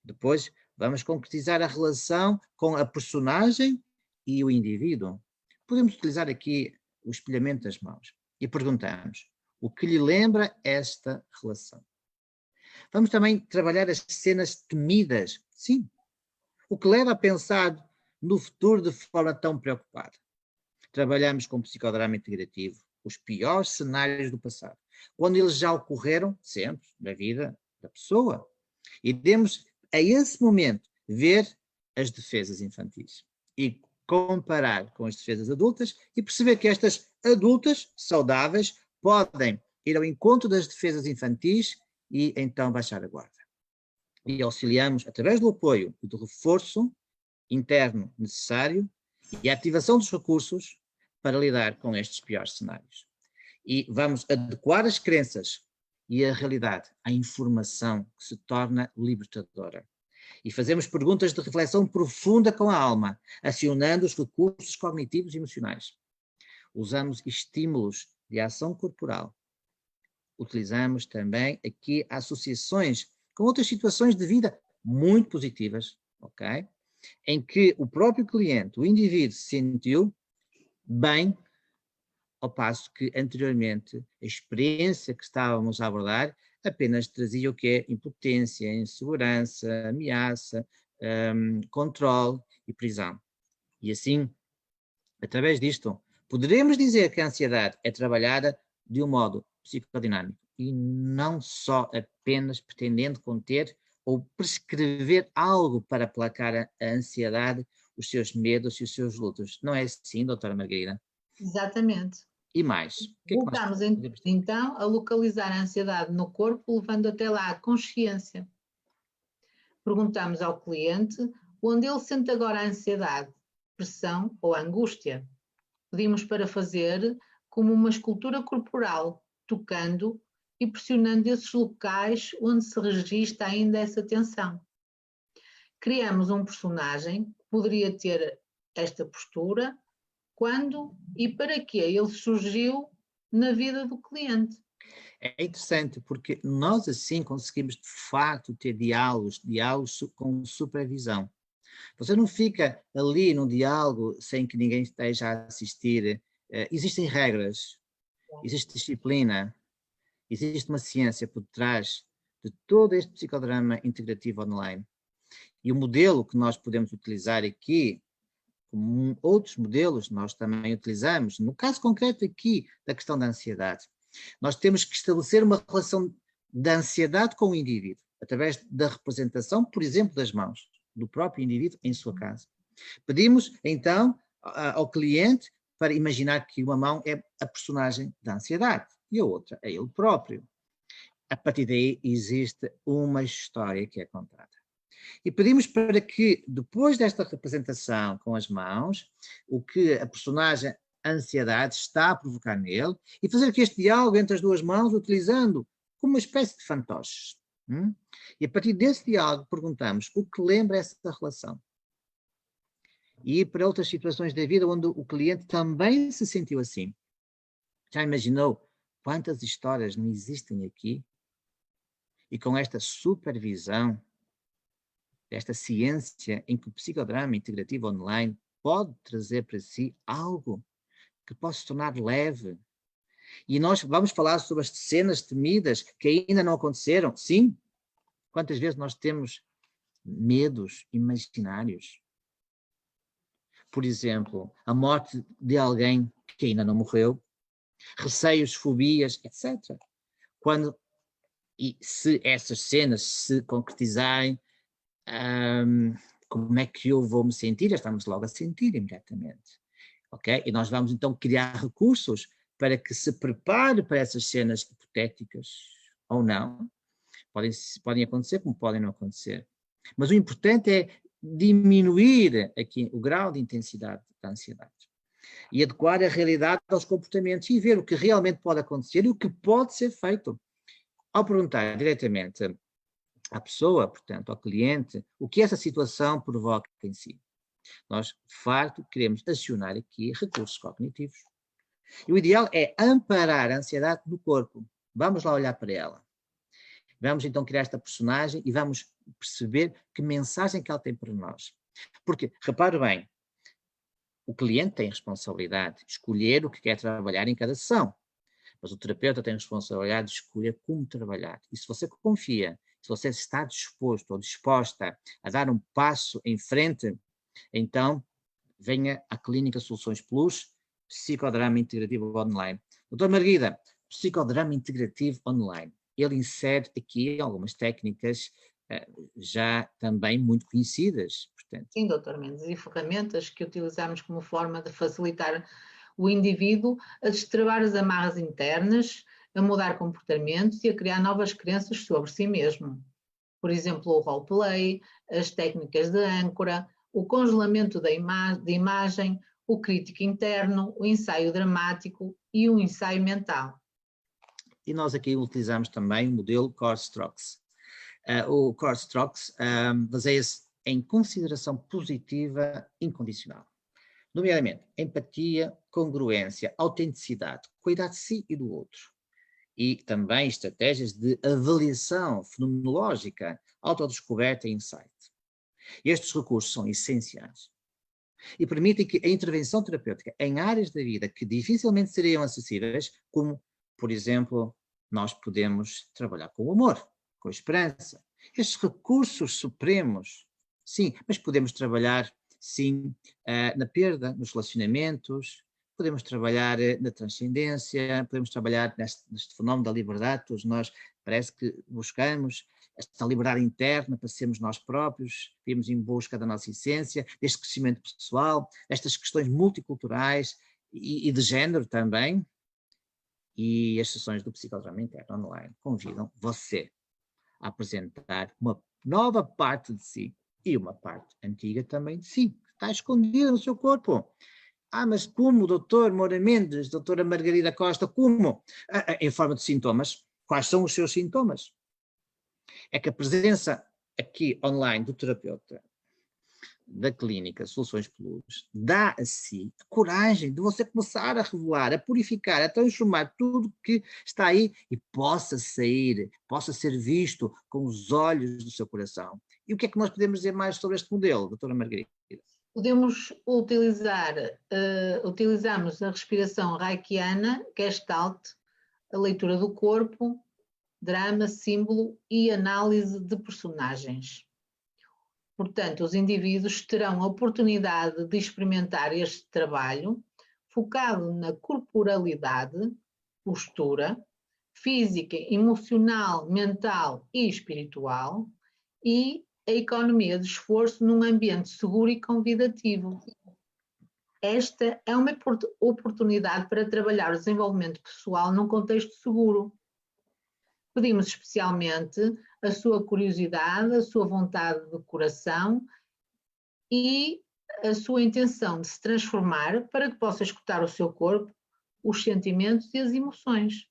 Depois vamos concretizar a relação com a personagem e o indivíduo. Podemos utilizar aqui o espelhamento das mãos. E perguntamos o que lhe lembra esta relação. Vamos também trabalhar as cenas temidas. Sim. O que leva a pensar no futuro de forma tão preocupada. Trabalhamos com psicodrama integrativo, os piores cenários do passado, quando eles já ocorreram sempre na vida da pessoa. Iremos, a esse momento, ver as defesas infantis e comparar com as defesas adultas e perceber que estas adultas saudáveis podem ir ao encontro das defesas infantis e então baixar a guarda. E auxiliamos, através do apoio e do reforço interno necessário e a ativação dos recursos para lidar com estes piores cenários. E vamos adequar as crenças e a realidade à informação que se torna libertadora. E fazemos perguntas de reflexão profunda com a alma, acionando os recursos cognitivos e emocionais. Usamos estímulos de ação corporal. Utilizamos também aqui associações com outras situações de vida muito positivas, ok? Em que o próprio cliente, o indivíduo, se sentiu bem, ao passo que anteriormente a experiência que estávamos a abordar apenas trazia o que é impotência, insegurança, ameaça, controle e prisão. E assim, através disto, poderemos dizer que a ansiedade é trabalhada de um modo psicodinâmico e não só apenas pretendendo conter ou prescrever algo para aplacar a ansiedade, os seus medos e os seus lutos. Não é assim, doutora Margarida? Exatamente. E mais? Voltamos então a localizar a ansiedade no corpo, levando até lá a consciência. Perguntamos ao cliente onde ele sente agora a ansiedade, pressão ou angústia. Pedimos para fazer como uma escultura corporal, tocando e pressionando esses locais onde se registra ainda essa tensão. Criamos um personagem que poderia ter esta postura, quando e para que ele surgiu na vida do cliente. É interessante porque nós assim conseguimos de facto ter diálogos com supervisão. Você não fica ali num diálogo sem que ninguém esteja a assistir. Existem regras, existe disciplina, existe uma ciência por trás de todo este psicodrama integrativo online. E o modelo que nós podemos utilizar aqui, como outros modelos nós também utilizamos, no caso concreto aqui da questão da ansiedade, nós temos que estabelecer uma relação da ansiedade com o indivíduo, através da representação, por exemplo, das mãos do próprio indivíduo em sua casa. Pedimos, então, ao cliente para imaginar que uma mão é a personagem da ansiedade e a outra é ele próprio. A partir daí existe uma história que é contada. E pedimos para que, depois desta representação com as mãos, o que a personagem ansiedade está a provocar nele, e fazer que este diálogo entre as duas mãos, utilizando como uma espécie de fantoches. E a partir desse diálogo perguntamos o que lembra essa relação. E ir para outras situações da vida onde o cliente também se sentiu assim. Já imaginou quantas histórias não existem aqui? E com esta supervisão, esta ciência em que o psicodrama integrativo online pode trazer para si algo que possa se tornar leve. E nós vamos falar sobre as cenas temidas que ainda não aconteceram. Sim, quantas vezes nós temos medos imaginários? Por exemplo, a morte de alguém que ainda não morreu, receios, fobias, etc. Quando, e se essas cenas se concretizarem, como é que eu vou me sentir? Já estamos logo a sentir imediatamente. Ok? E nós vamos então criar recursos para que se prepare para essas cenas hipotéticas ou não. Podem acontecer como podem não acontecer. Mas o importante é diminuir aqui o grau de intensidade da ansiedade e adequar a realidade aos comportamentos e ver o que realmente pode acontecer e o que pode ser feito. Ao perguntar diretamente à pessoa, portanto, ao cliente, o que essa situação provoca em si. Nós, de facto, queremos acionar aqui recursos cognitivos. E o ideal é amparar a ansiedade no corpo. Vamos lá olhar para ela. Vamos então criar esta personagem e vamos perceber que mensagem que ela tem para nós. Porque, repare bem, o cliente tem responsabilidade de escolher o que quer trabalhar em cada sessão. Mas o terapeuta tem responsabilidade de escolher como trabalhar. E se você confia, se você está disposto ou disposta a dar um passo em frente, então venha à Clínica Soluções Plus, Psicodrama Integrativo Online. Doutora Margarida, Psicodrama Integrativo Online. Ele insere aqui algumas técnicas já também muito conhecidas. Portanto. Sim, doutor Mendes, e ferramentas que utilizamos como forma de facilitar o indivíduo a destravar as amarras internas, a mudar comportamentos e a criar novas crenças sobre si mesmo. Por exemplo, o roleplay, as técnicas de âncora, o congelamento de imagem, o crítico interno, o ensaio dramático e o ensaio mental. E nós aqui utilizamos também o modelo Core-Strokes. O Core-Strokes baseia-se em consideração positiva incondicional. Nomeadamente, empatia, congruência, autenticidade, cuidar de si e do outro. E também estratégias de avaliação fenomenológica, autodescoberta e insight. Estes recursos são essenciais e permitem que a intervenção terapêutica em áreas da vida que dificilmente seriam acessíveis, como, por exemplo, nós podemos trabalhar com o amor, com a esperança. Estes recursos supremos, sim, mas podemos trabalhar, sim, na perda, nos relacionamentos, podemos trabalhar na transcendência, podemos trabalhar neste fenómeno da liberdade, todos nós parece que buscamos esta liberdade interna para sermos nós próprios, irmos em busca da nossa essência, deste crescimento pessoal, destas questões multiculturais e de género também. E as sessões do Psicodrama Interno Online convidam você a apresentar uma nova parte de si e uma parte antiga também de si, que está escondida no seu corpo. Mas como, doutor Moura Mendes, doutora Margarida Costa, como? Em forma de sintomas. Quais são os seus sintomas? É que a presença aqui online do terapeuta da Clínica Soluções Plus dá a si a coragem de você começar a revelar, a purificar, a transformar tudo que está aí e possa sair, possa ser visto com os olhos do seu coração. E o que é que nós podemos dizer mais sobre este modelo, doutora Margarida? Podemos utilizamos a respiração reikiana, Gestalt, a leitura do corpo, drama, símbolo e análise de personagens. Portanto, os indivíduos terão a oportunidade de experimentar este trabalho focado na corporalidade, postura, física, emocional, mental e espiritual e a economia de esforço num ambiente seguro e convidativo. Esta é uma oportunidade para trabalhar o desenvolvimento pessoal num contexto seguro. Pedimos especialmente a sua curiosidade, a sua vontade de coração e a sua intenção de se transformar para que possa escutar o seu corpo, os sentimentos e as emoções.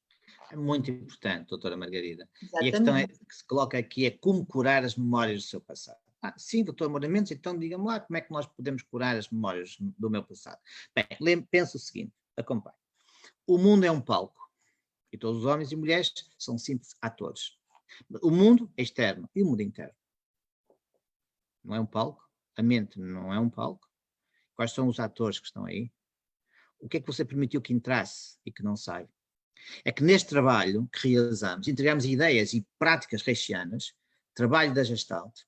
É muito importante, doutora Margarida. Exatamente. E a questão que se coloca aqui é como curar as memórias do seu passado. Sim, doutor Moura Mendes, então diga-me lá como é que nós podemos curar as memórias do meu passado. Bem, pensa o seguinte, acompanhe. O mundo é um palco e todos os homens e mulheres são simples atores. O mundo é externo e o mundo interno. Não é um palco? A mente não é um palco? Quais são os atores que estão aí? O que é que você permitiu que entrasse e que não sai? É que neste trabalho que realizamos, integramos ideias e práticas reichianas, trabalho da Gestalt,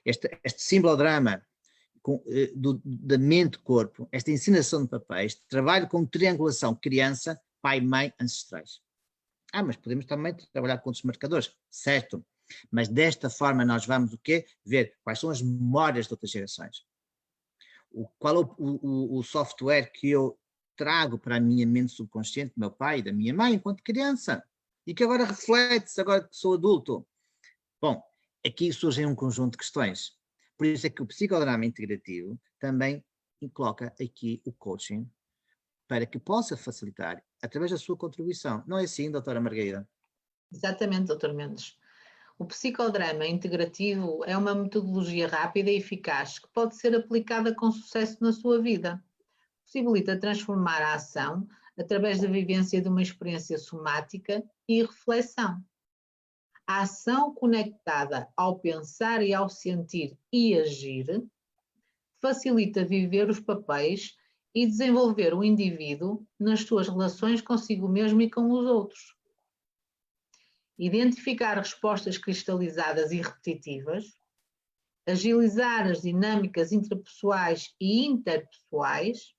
este simbolodrama da mente-corpo, esta ensinação de papéis, trabalho com triangulação criança, pai, mãe, ancestrais. Mas podemos também trabalhar com outros marcadores, certo? Mas desta forma nós vamos o quê? Ver quais são as memórias de outras gerações. Qual é o software que eu trago para a minha mente subconsciente do meu pai e da minha mãe enquanto criança e que agora reflete-se agora que sou adulto. Bom, aqui surgem um conjunto de questões. Por isso é que o psicodrama integrativo também coloca aqui o coaching para que possa facilitar através da sua contribuição. Não é assim, doutora Margarida? Exatamente, doutor Mendes. O psicodrama integrativo é uma metodologia rápida e eficaz que pode ser aplicada com sucesso na sua vida. Possibilita transformar a ação através da vivência de uma experiência somática e reflexão. A ação conectada ao pensar e ao sentir e agir facilita viver os papéis e desenvolver o indivíduo nas suas relações consigo mesmo e com os outros. Identificar respostas cristalizadas e repetitivas, agilizar as dinâmicas intrapessoais e interpessoais,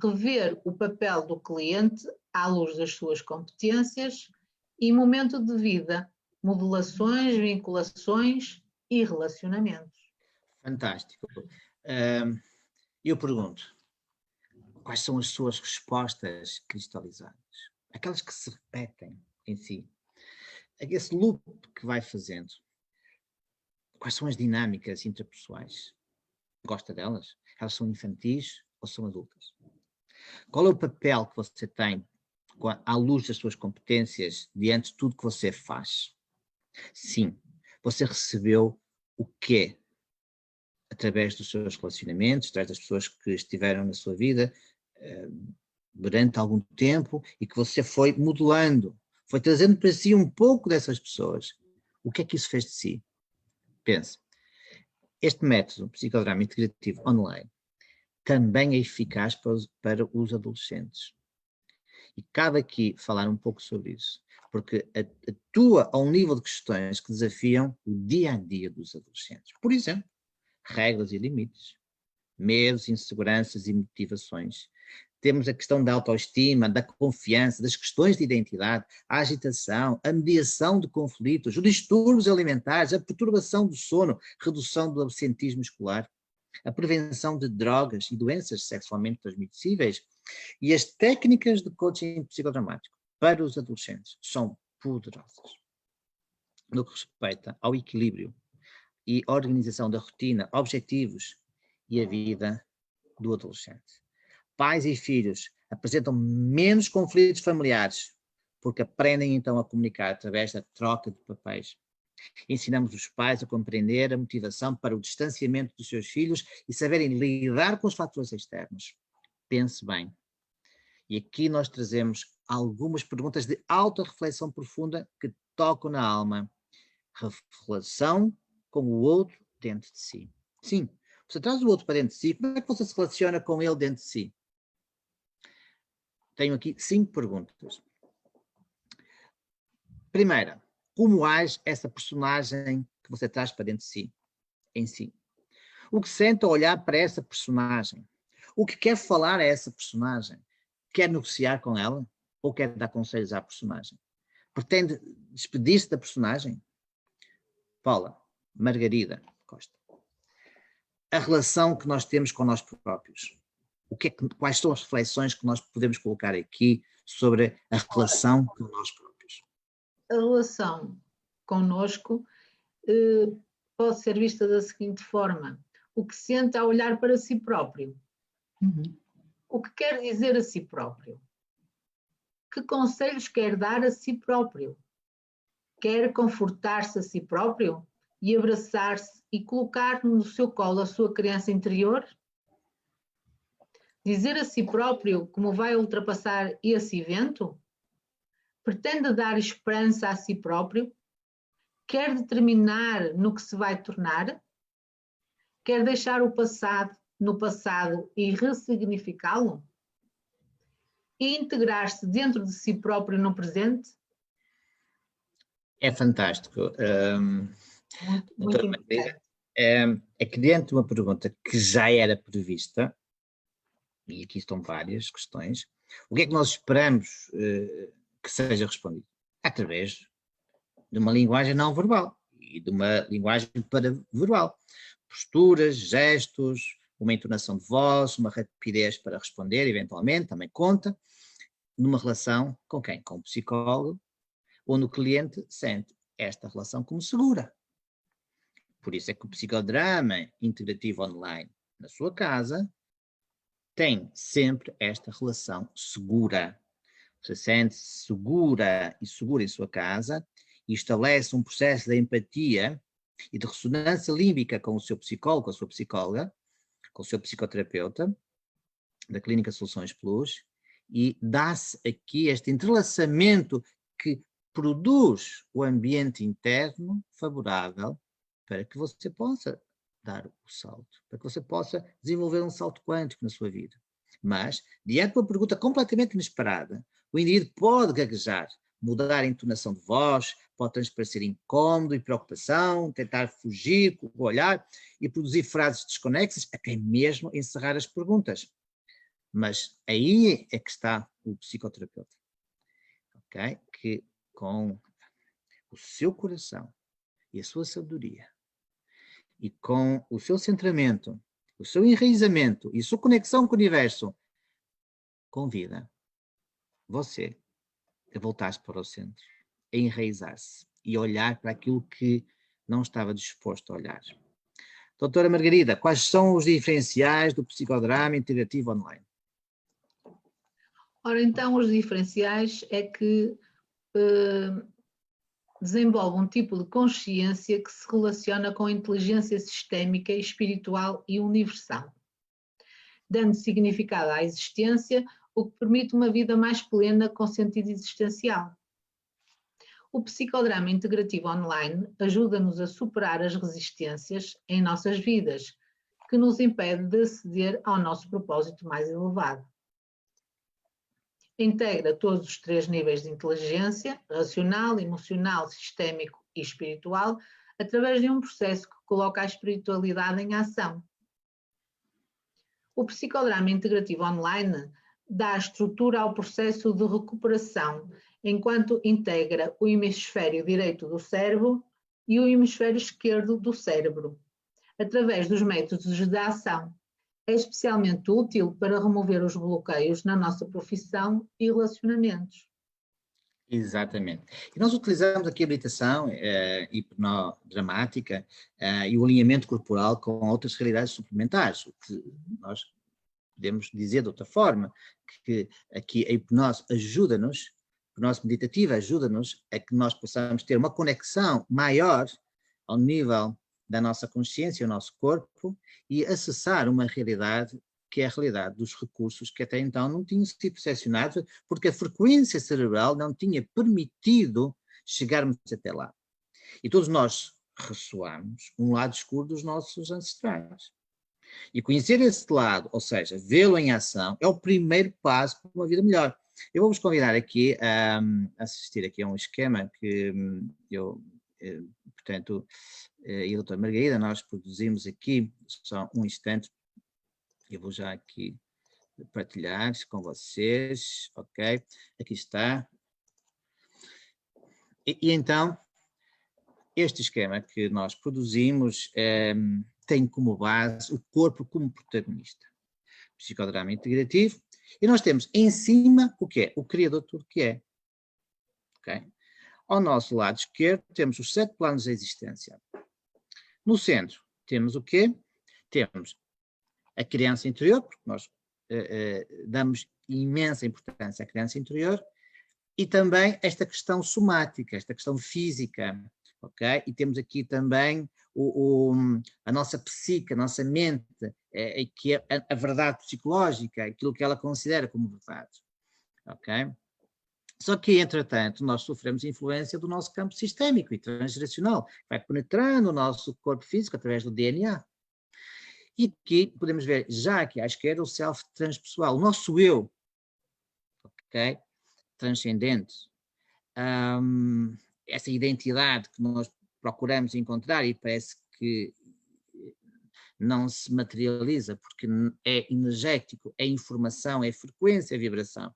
rever o papel do cliente à luz das suas competências e momento de vida, modulações, vinculações e relacionamentos. Fantástico. Eu pergunto, quais são as suas respostas cristalizadas? Aquelas que se repetem em si. Esse loop que vai fazendo. Quais são as dinâmicas interpessoais? Gosta delas? Elas são infantis ou são adultas? Qual é o papel que você tem à luz das suas competências diante de tudo que você faz? Sim, você recebeu o quê? Através dos seus relacionamentos, através das pessoas que estiveram na sua vida durante algum tempo e que você foi modelando, foi trazendo para si um pouco dessas pessoas. O que é que isso fez de si? Pense. Este método, psicodrama integrativo online, também é eficaz para os adolescentes. E cabe aqui falar um pouco sobre isso, porque atua a um nível de questões que desafiam o dia-a-dia dos adolescentes. Por exemplo, regras e limites, medos, inseguranças e motivações. Temos a questão da autoestima, da confiança, das questões de identidade, a agitação, a mediação de conflitos, os distúrbios alimentares, a perturbação do sono, redução do absentismo escolar, a prevenção de drogas e doenças sexualmente transmissíveis e as técnicas de coaching psicodramático para os adolescentes são poderosas no que respeita ao equilíbrio e organização da rotina, objetivos e a vida do adolescente. Pais e filhos apresentam menos conflitos familiares porque aprendem então a comunicar através da troca de papéis. Ensinamos os pais a compreender a motivação para o distanciamento dos seus filhos e saberem lidar com os fatores externos. Pense bem. E aqui nós trazemos algumas perguntas de auto-reflexão profunda que tocam na alma. Relação com o outro dentro de si. Sim, você traz o outro para dentro de si, como é que você se relaciona com ele dentro de si? Tenho aqui 5 perguntas. Primeira, como age essa personagem que você traz para dentro de si, em si? O que sente ao olhar para essa personagem? O que quer falar a essa personagem? Quer negociar com ela? Ou quer dar conselhos à personagem? Pretende despedir-se da personagem? Paula, Margarida Costa. A relação que nós temos com nós próprios. quais são as reflexões que nós podemos colocar aqui sobre a relação com nós próprios? A relação connosco pode ser vista da seguinte forma: o que sente ao olhar para si próprio. O que quer dizer a si próprio? Que conselhos quer dar a si próprio? Quer confortar-se a si próprio e abraçar-se e colocar no seu colo a sua criança interior? Dizer a si próprio como vai ultrapassar esse evento? Pretende dar esperança a si próprio? Quer determinar no que se vai tornar? Quer deixar o passado no passado e ressignificá-lo? E integrar-se dentro de si próprio no presente? É fantástico. Muito importante. É que diante de uma pergunta que já era prevista, e aqui estão várias questões, o que é que nós esperamos que seja respondido? Através de uma linguagem não verbal e de uma linguagem paraverbal. Posturas, gestos, uma entonação de voz, uma rapidez para responder, eventualmente, também conta, numa relação com quem? Com o psicólogo, onde o cliente sente esta relação como segura. Por isso é que o psicodrama integrativo online na sua casa tem sempre esta relação segura. Você sente-se segura e segura em sua casa e estabelece um processo de empatia e de ressonância límbica com o seu psicólogo, com a sua psicóloga, com o seu psicoterapeuta da Clínica Soluções Plus, e dá-se aqui este entrelaçamento que produz o ambiente interno favorável para que você possa dar o salto, para que você possa desenvolver um salto quântico na sua vida. Mas, diante de uma pergunta completamente inesperada, o indivíduo pode gaguejar, mudar a entonação de voz, pode transparecer incômodo e preocupação, tentar fugir com o olhar e produzir frases desconexas, até mesmo encerrar as perguntas. Mas aí é que está o psicoterapeuta, ok? Que com o seu coração e a sua sabedoria e com o seu centramento, o seu enraizamento e a sua conexão com o universo, convida você a voltar-se para o centro, a enraizar-se e olhar para aquilo que não estava disposto a olhar. Doutora Margarida, quais são os diferenciais do psicodrama integrativo online? Ora, então, os diferenciais é que desenvolve um tipo de consciência que se relaciona com a inteligência sistémica, espiritual e universal, dando significado à existência, o que permite uma vida mais plena com sentido existencial. O psicodrama integrativo online ajuda-nos a superar as resistências em nossas vidas, que nos impede de aceder ao nosso propósito mais elevado. Integra todos os 3 níveis de inteligência, racional, emocional, sistémico e espiritual, através de um processo que coloca a espiritualidade em ação. O psicodrama integrativo online dá estrutura ao processo de recuperação, enquanto integra o hemisfério direito do cérebro e o hemisfério esquerdo do cérebro, através dos métodos de ação. É especialmente útil para remover os bloqueios na nossa profissão e relacionamentos. Exatamente. E nós utilizamos aqui a meditação hipnodramática e o alinhamento corporal com outras realidades suplementares, o que nós podemos dizer de outra forma, que aqui a hipnose ajuda-nos, a hipnose meditativa ajuda-nos a que nós possamos ter uma conexão maior ao nível da nossa consciência, o nosso corpo, e acessar uma realidade que é a realidade dos recursos que até então não tinham sido percepcionados, porque a frequência cerebral não tinha permitido chegarmos até lá. E todos nós ressoamos um lado escuro dos nossos ancestrais. E conhecer esse lado, ou seja, vê-lo em ação, é o primeiro passo para uma vida melhor. Eu vou-vos convidar aqui a assistir aqui a um esquema que portanto, e a doutora Margarida, nós produzimos aqui, só um instante, eu vou já aqui partilhar com vocês, ok? Aqui está. E então, este esquema que nós produzimos tem como base o corpo como protagonista. psicodrama integrativo, e nós temos em cima o que é? O criador de tudo que é. Okay? Ao nosso lado esquerdo temos os 7 planos da existência. No centro temos o quê? Temos a criança interior, porque nós damos imensa importância à criança interior, e também esta questão somática, esta questão física, ok? E temos aqui também a nossa psique, a nossa mente, que é a verdade psicológica, aquilo que ela considera como verdade, ok? Só que, entretanto, nós sofremos influência do nosso campo sistémico e transgeracional, que vai penetrando o nosso corpo físico através do DNA. E aqui podemos ver, já aqui à esquerda, o self transpessoal, o nosso eu, ok? Transcendente. Essa identidade que nós procuramos encontrar e parece que não se materializa porque é energético, é informação, é frequência, é vibração.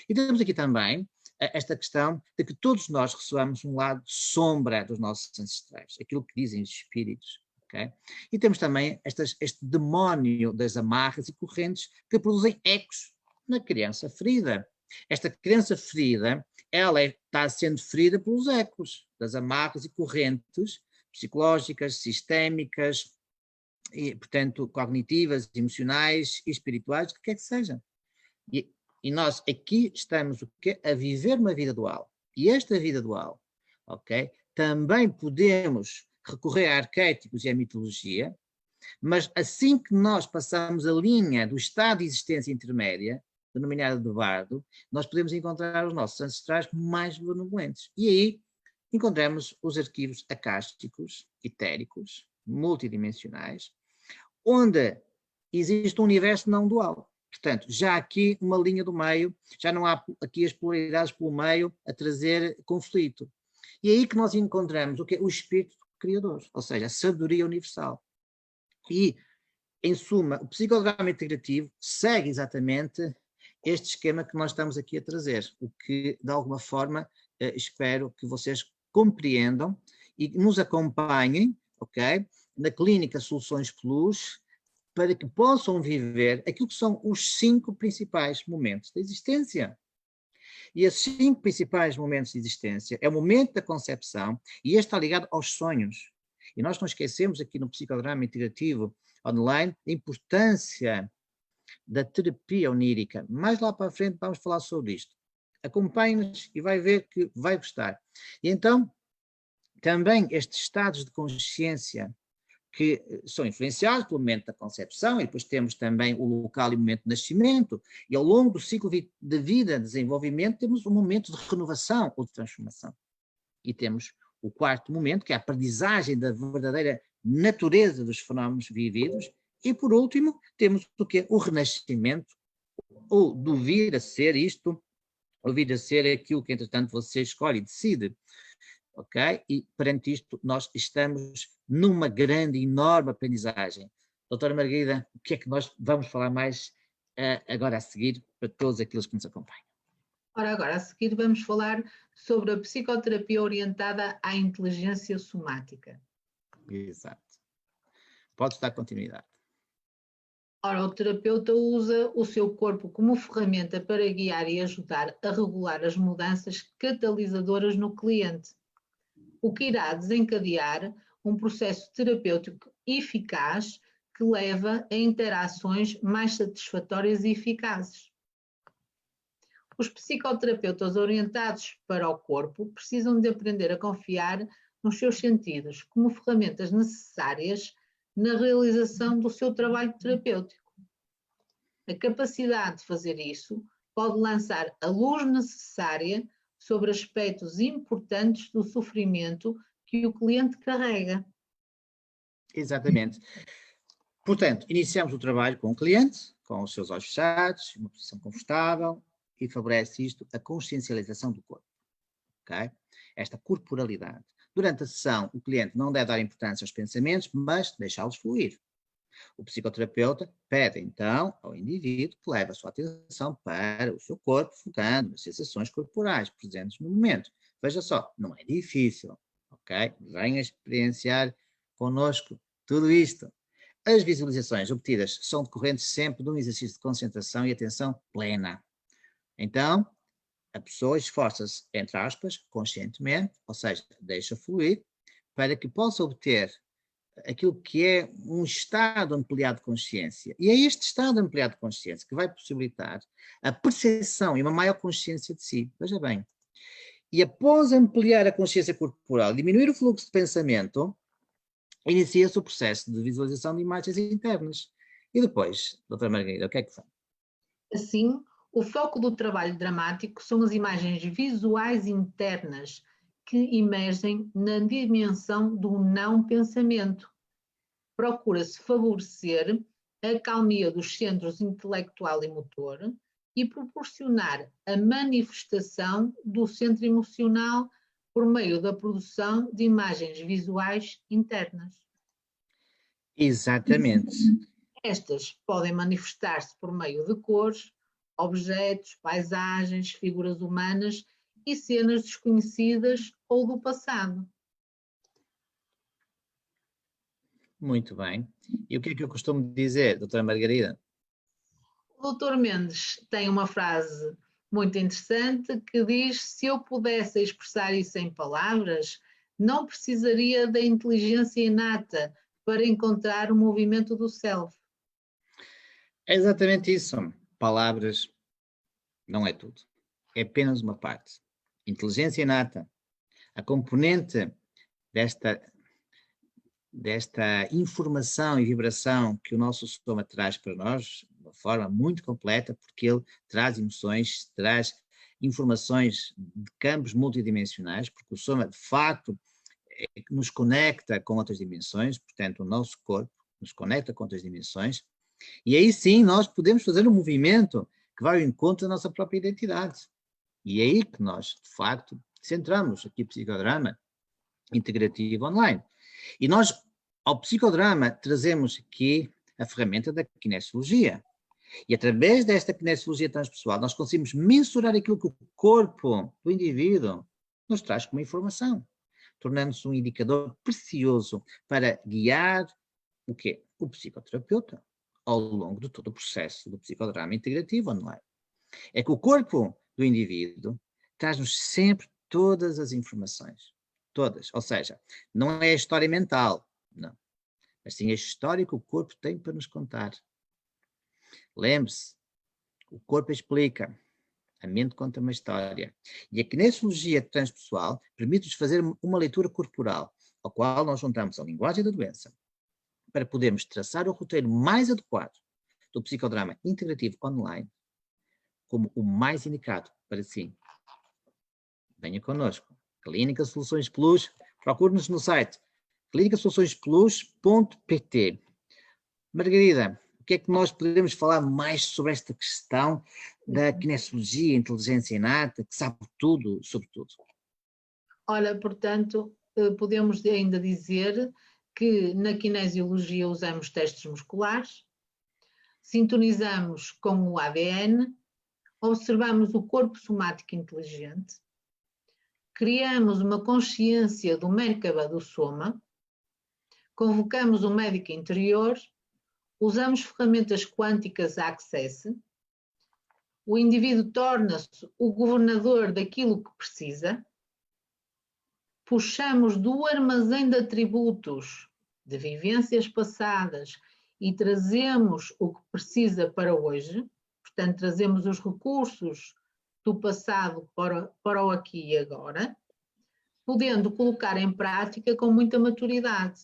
E temos aqui também esta questão de que todos nós ressoamos um lado sombra dos nossos ancestrais, aquilo que dizem os espíritos. Okay? E temos também este demónio das amarras e correntes que produzem ecos na criança ferida. Esta criança ferida, ela está sendo ferida pelos ecos das amarras e correntes psicológicas, sistémicas, e, portanto, cognitivas, emocionais, espirituais, o que quer que seja. E nós aqui estamos o quê? A viver uma vida dual. E esta vida dual, ok? Também podemos recorrer a arquétipos e à mitologia, mas assim que nós passamos a linha do estado de existência intermédia, denominada de bardo, nós podemos encontrar os nossos ancestrais mais benevolentes. E aí encontramos os arquivos acásticos, etéricos, multidimensionais, onde existe um universo não dual. Portanto, já aqui uma linha do meio, já não há aqui as polaridades pelo meio a trazer conflito. E é aí que nós encontramos o que é o espírito criador, ou seja, a sabedoria universal. E, em suma, o psicodrama integrativo segue exatamente este esquema que nós estamos aqui a trazer, o que, de alguma forma, espero que vocês compreendam e nos acompanhem, ok? Na Clínica Soluções Plus, para que possam viver aquilo que são os 5 principais momentos da existência. E esses 5 principais momentos de existência é o momento da concepção, e este está ligado aos sonhos. E nós não esquecemos aqui no Psicodrama Integrativo Online a importância da terapia onírica. Mais lá para a frente vamos falar sobre isto. Acompanhe-nos e vai ver que vai gostar. E então, também estes estados de consciência que são influenciados pelo momento da concepção, e depois temos também o local e o momento de nascimento, e ao longo do ciclo de vida, desenvolvimento, temos um momento de renovação ou de transformação. E temos o 4º momento, que é a aprendizagem da verdadeira natureza dos fenómenos vividos, e por último, temos o que é o renascimento, ou do vir a ser isto, ou vir a ser aquilo que, entretanto, você escolhe e decide. Ok? E perante isto nós estamos numa grande, enorme aprendizagem. Doutora Margarida, o que é que nós vamos falar mais agora a seguir para todos aqueles que nos acompanham? Ora, agora a seguir vamos falar sobre a psicoterapia orientada à inteligência somática. Exato. Pode dar continuidade. Ora, o terapeuta usa o seu corpo como ferramenta para guiar e ajudar a regular as mudanças catalisadoras no cliente, o que irá desencadear um processo terapêutico eficaz que leva a interações mais satisfatórias e eficazes. Os psicoterapeutas orientados para o corpo precisam de aprender a confiar nos seus sentidos como ferramentas necessárias na realização do seu trabalho terapêutico. A capacidade de fazer isso pode lançar a luz necessária sobre aspectos importantes do sofrimento que o cliente carrega. Exatamente. Portanto, iniciamos o trabalho com o cliente, com os seus olhos fechados, uma posição confortável, e favorece isto a consciencialização do corpo. Okay? Esta corporalidade. Durante a sessão, o cliente não deve dar importância aos pensamentos, mas deixá-los fluir. O psicoterapeuta pede, então, ao indivíduo que leve a sua atenção para o seu corpo, focando nas sensações corporais presentes no momento. Veja só, não é difícil, ok? Venha experienciar connosco tudo isto. as visualizações obtidas são decorrentes sempre de um exercício de concentração e atenção plena. Então, a pessoa esforça-se, entre aspas, conscientemente, ou seja, deixa fluir, para que possa obter aquilo que é um estado ampliado de consciência. E é este estado ampliado de consciência que vai possibilitar a percepção e uma maior consciência de si. Veja bem. E após ampliar a consciência corporal, diminuir o fluxo de pensamento, inicia-se o processo de visualização de imagens internas. E depois, doutora Margarida, o que é que faz? Assim, o foco do trabalho dramático são as imagens visuais internas que emergem na dimensão do não-pensamento. Procura-se favorecer a calmia dos centros intelectual e motor e proporcionar a manifestação do centro emocional por meio da produção de imagens visuais internas. Exatamente. Estas podem manifestar-se por meio de cores, objetos, paisagens, figuras humanas e cenas desconhecidas ou do passado. Muito bem. E o que é que eu costumo dizer, doutora Margarida? O Dr. Mendes tem uma frase muito interessante que diz: se eu pudesse expressar isso em palavras, não precisaria da inteligência inata para encontrar o movimento do self. É exatamente isso. Palavras não é tudo. É apenas uma parte. Inteligência inata. A componente desta informação e vibração que o nosso soma traz para nós, de uma forma muito completa, porque ele traz emoções, traz informações de campos multidimensionais, porque o soma, de facto, nos conecta com outras dimensões, portanto, o nosso corpo nos conecta com outras dimensões, e aí sim nós podemos fazer um movimento que vai ao encontro da nossa própria identidade. E é aí que nós, de facto, centramos aqui o psicodrama integrativo online. E nós, ao psicodrama, trazemos aqui a ferramenta da kinesiologia. E através desta kinesiologia transpessoal, nós conseguimos mensurar aquilo que o corpo do indivíduo nos traz como informação, tornando-se um indicador precioso para guiar o quê? O psicoterapeuta ao longo de todo o processo do psicodrama integrativo online. É que o corpo do indivíduo traz-nos sempre todas as informações. Todas. Ou seja, não é a história mental, não. Mas sim a história que o corpo tem para nos contar. Lembre-se, o corpo explica, a mente conta uma história. E a kinesiologia transpessoal permite-nos fazer uma leitura corporal, ao qual nós juntamos a linguagem da doença, para podermos traçar o roteiro mais adequado do psicodrama integrativo online, como o mais indicado para si. Venha connosco. Clínica Soluções Plus, procure-nos no site clinicasoluçõesplus.pt. Margarida, o que é que nós podemos falar mais sobre esta questão da kinesiologia, inteligência inata, que sabe tudo sobre tudo? Olha, portanto, podemos ainda dizer que na kinesiologia usamos testes musculares, sintonizamos com o ADN, observamos o corpo somático inteligente, criamos uma consciência do Merkaba do soma, convocamos um médico interior, usamos ferramentas quânticas Access, o indivíduo torna-se o governador daquilo que precisa, puxamos do armazém de atributos, de vivências passadas e trazemos o que precisa para hoje, portanto trazemos os recursos do passado para o aqui e agora, podendo colocar em prática com muita maturidade.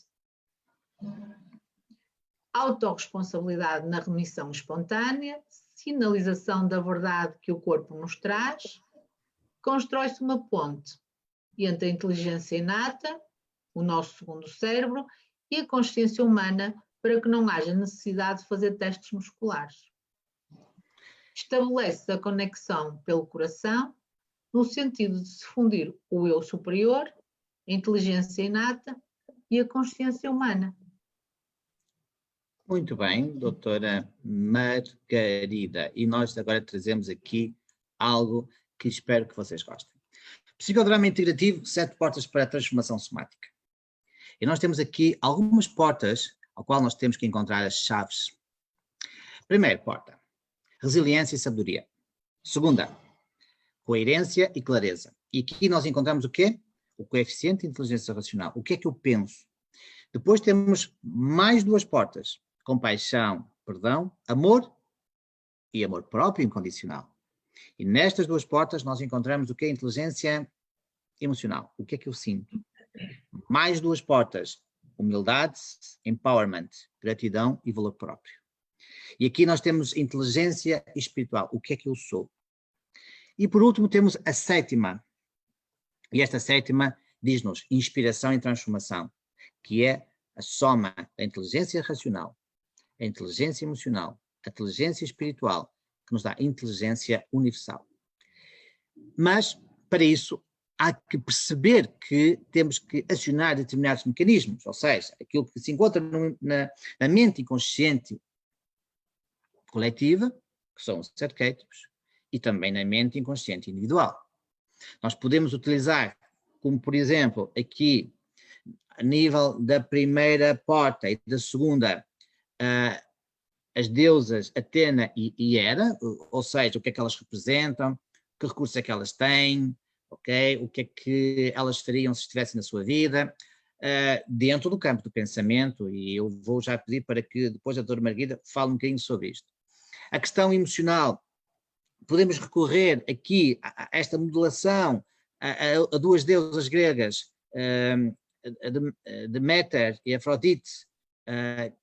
Autorresponsabilidade na remissão espontânea, sinalização da verdade que o corpo nos traz, constrói-se uma ponte entre a inteligência inata, o nosso segundo cérebro, e a consciência humana para que não haja necessidade de fazer testes musculares. Estabelece a conexão pelo coração, no sentido de se fundir o eu superior, a inteligência inata e a consciência humana. Muito bem, doutora Margarida. E nós agora trazemos aqui algo que espero que vocês gostem. Psicodrama integrativo, 7 portas para a transformação somática. E nós temos aqui algumas portas ao qual nós temos que encontrar as chaves. Primeira porta, resiliência e sabedoria. Segunda, coerência e clareza. E aqui nós encontramos o quê? O coeficiente de inteligência racional. O que é que eu penso? Depois temos mais duas portas, compaixão, perdão, amor e amor próprio incondicional. E nestas duas portas nós encontramos o que é inteligência emocional. O que é que eu sinto? Mais duas portas, humildade, empowerment, gratidão e valor próprio. E aqui nós temos inteligência espiritual. O que é que eu sou? E por último temos a sétima. E esta sétima diz-nos inspiração e transformação, que é a soma da inteligência racional, a inteligência emocional, a inteligência espiritual, que nos dá inteligência universal. Mas, para isso, há que perceber que temos que acionar determinados mecanismos, ou seja, aquilo que se encontra na mente inconsciente coletiva, que são os arquétipos, e também na mente inconsciente individual. Nós podemos utilizar, como por exemplo, aqui, a nível da primeira porta e da segunda, as deusas Atena e Hera, ou seja, o que é que elas representam, que recursos é que elas têm, okay? O que é que elas fariam se estivessem na sua vida, dentro do campo do pensamento, e eu vou já pedir para que depois a doutora Margarida fale um bocadinho sobre isto. A questão emocional, podemos recorrer aqui a esta modelação, a duas deusas gregas, Deméter e Afrodite,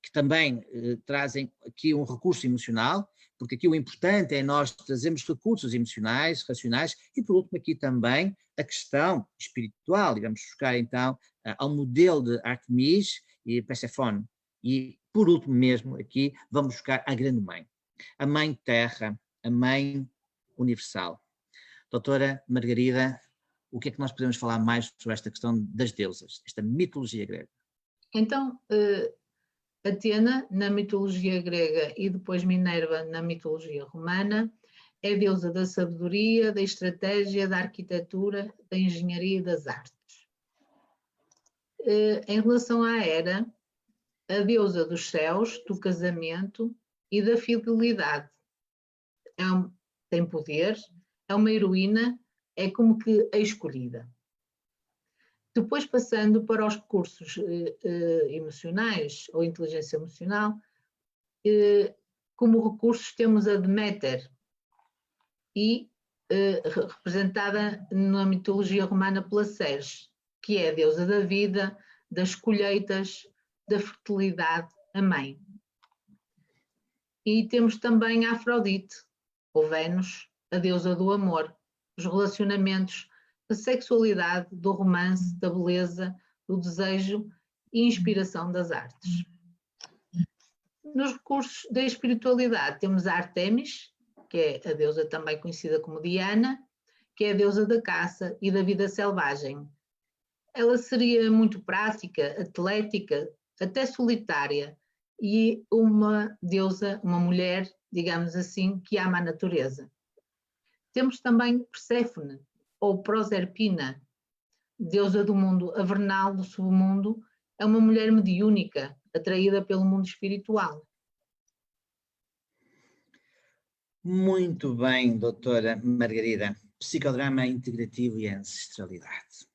que também trazem aqui um recurso emocional, porque aqui o importante é nós trazermos recursos emocionais, racionais, e por último aqui também a questão espiritual, e vamos buscar então ao modelo de Artemis e Perséfone, e por último mesmo aqui vamos buscar a grande mãe, a mãe terra, a mãe universal. Doutora Margarida, o que é que nós podemos falar mais sobre esta questão das deusas, esta mitologia grega? Então, Atena, na mitologia grega, e depois Minerva, na mitologia romana, é deusa da sabedoria, da estratégia, da arquitetura, da engenharia e das artes. Em relação à Hera, a deusa dos céus, do casamento e da fidelidade. Tem poder, é uma heroína, é como que a escolhida. Depois, passando para os recursos emocionais ou inteligência emocional, como recursos temos a Deméter, e representada na mitologia romana pela Ceres, que é a deusa da vida, das colheitas, da fertilidade, a mãe. E temos também a Afrodite, ou Vênus, a deusa do amor, dos relacionamentos, da sexualidade, do romance, da beleza, do desejo e inspiração das artes. Nos recursos da espiritualidade temos a Artemis, que é a deusa também conhecida como Diana, que é a deusa da caça e da vida selvagem. Ela seria muito prática, atlética, até solitária, e uma deusa, uma mulher, digamos assim, que ama a natureza. Temos também Perséfone, ou Proserpina, deusa do mundo avernal, do submundo, é uma mulher mediúnica, atraída pelo mundo espiritual. Muito bem, doutora Margarida. Psicodrama integrativo e ancestralidade.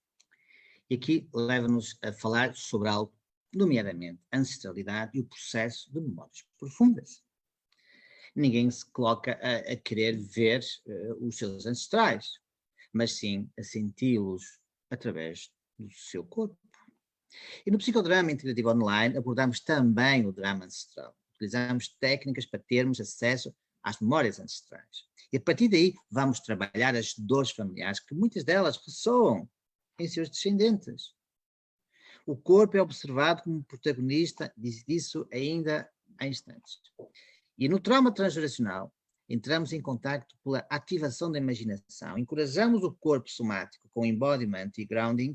E aqui leva-nos a falar sobre algo, nomeadamente ancestralidade e o processo de memórias profundas. Ninguém se coloca a querer ver os seus ancestrais, mas sim a senti-los através do seu corpo. E no psicodrama integrativo online abordamos também o drama ancestral. Utilizamos técnicas para termos acesso às memórias ancestrais. E a partir daí vamos trabalhar as dores familiares, que muitas delas ressoam em seus descendentes. O corpo é observado como protagonista disso ainda há instantes. E no trauma transgeracional, entramos em contacto pela ativação da imaginação, encorajamos o corpo somático com embodiment e grounding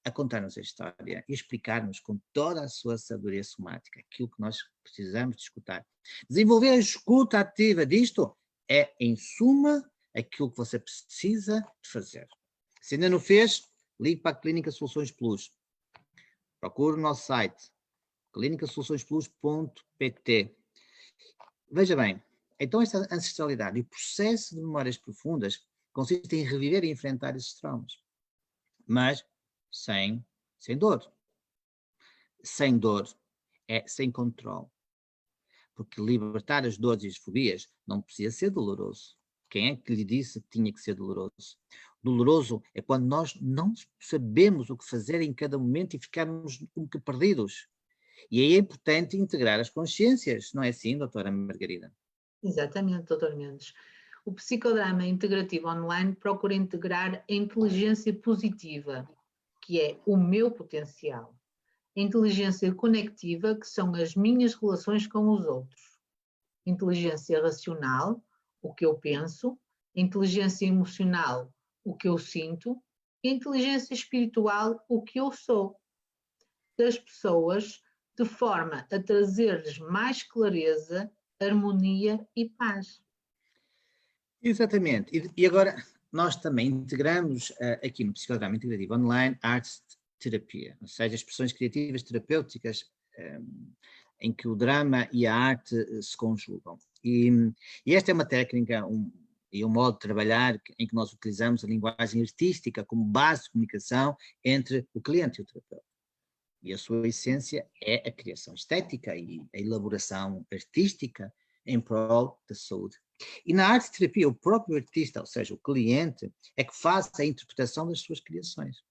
a contar-nos a história e explicar-nos com toda a sua sabedoria somática aquilo que nós precisamos de escutar. Desenvolver a escuta ativa disto é, em suma, aquilo que você precisa de fazer. Se ainda não fez, ligue para a Clínica Soluções Plus. Procure o nosso site, clinicasoluçõesplus.pt. Veja bem, então esta ancestralidade e o processo de memórias profundas consiste em reviver e enfrentar esses traumas, mas sem dor. Sem dor é sem controle, porque libertar as dores e as fobias não precisa ser doloroso. Quem é que lhe disse que tinha que ser doloroso? Doloroso é quando nós não sabemos o que fazer em cada momento e ficamos um que perdidos. E aí é importante integrar as consciências, não é assim, doutora Margarida? Exatamente, doutor Mendes. O psicodrama integrativo online procura integrar a inteligência positiva, que é o meu potencial. A inteligência conectiva, que são as minhas relações com os outros. Inteligência racional, o que eu penso. Inteligência emocional, o que eu sinto. E inteligência espiritual, o que eu sou. Das pessoas, de forma a trazer-lhes mais clareza, harmonia e paz. Exatamente. E agora nós também integramos aqui no Psicodrama Integrativo Online arte terapia, ou seja, expressões criativas terapêuticas em que o drama e a arte se conjugam. E esta é uma técnica e um modo de trabalhar em que nós utilizamos a linguagem artística como base de comunicação entre o cliente e o terapeuta. E a sua essência é a criação estética e a elaboração artística em prol da saúde. E na arte-terapia, o próprio artista, ou seja, o cliente, é que faz a interpretação das suas criações.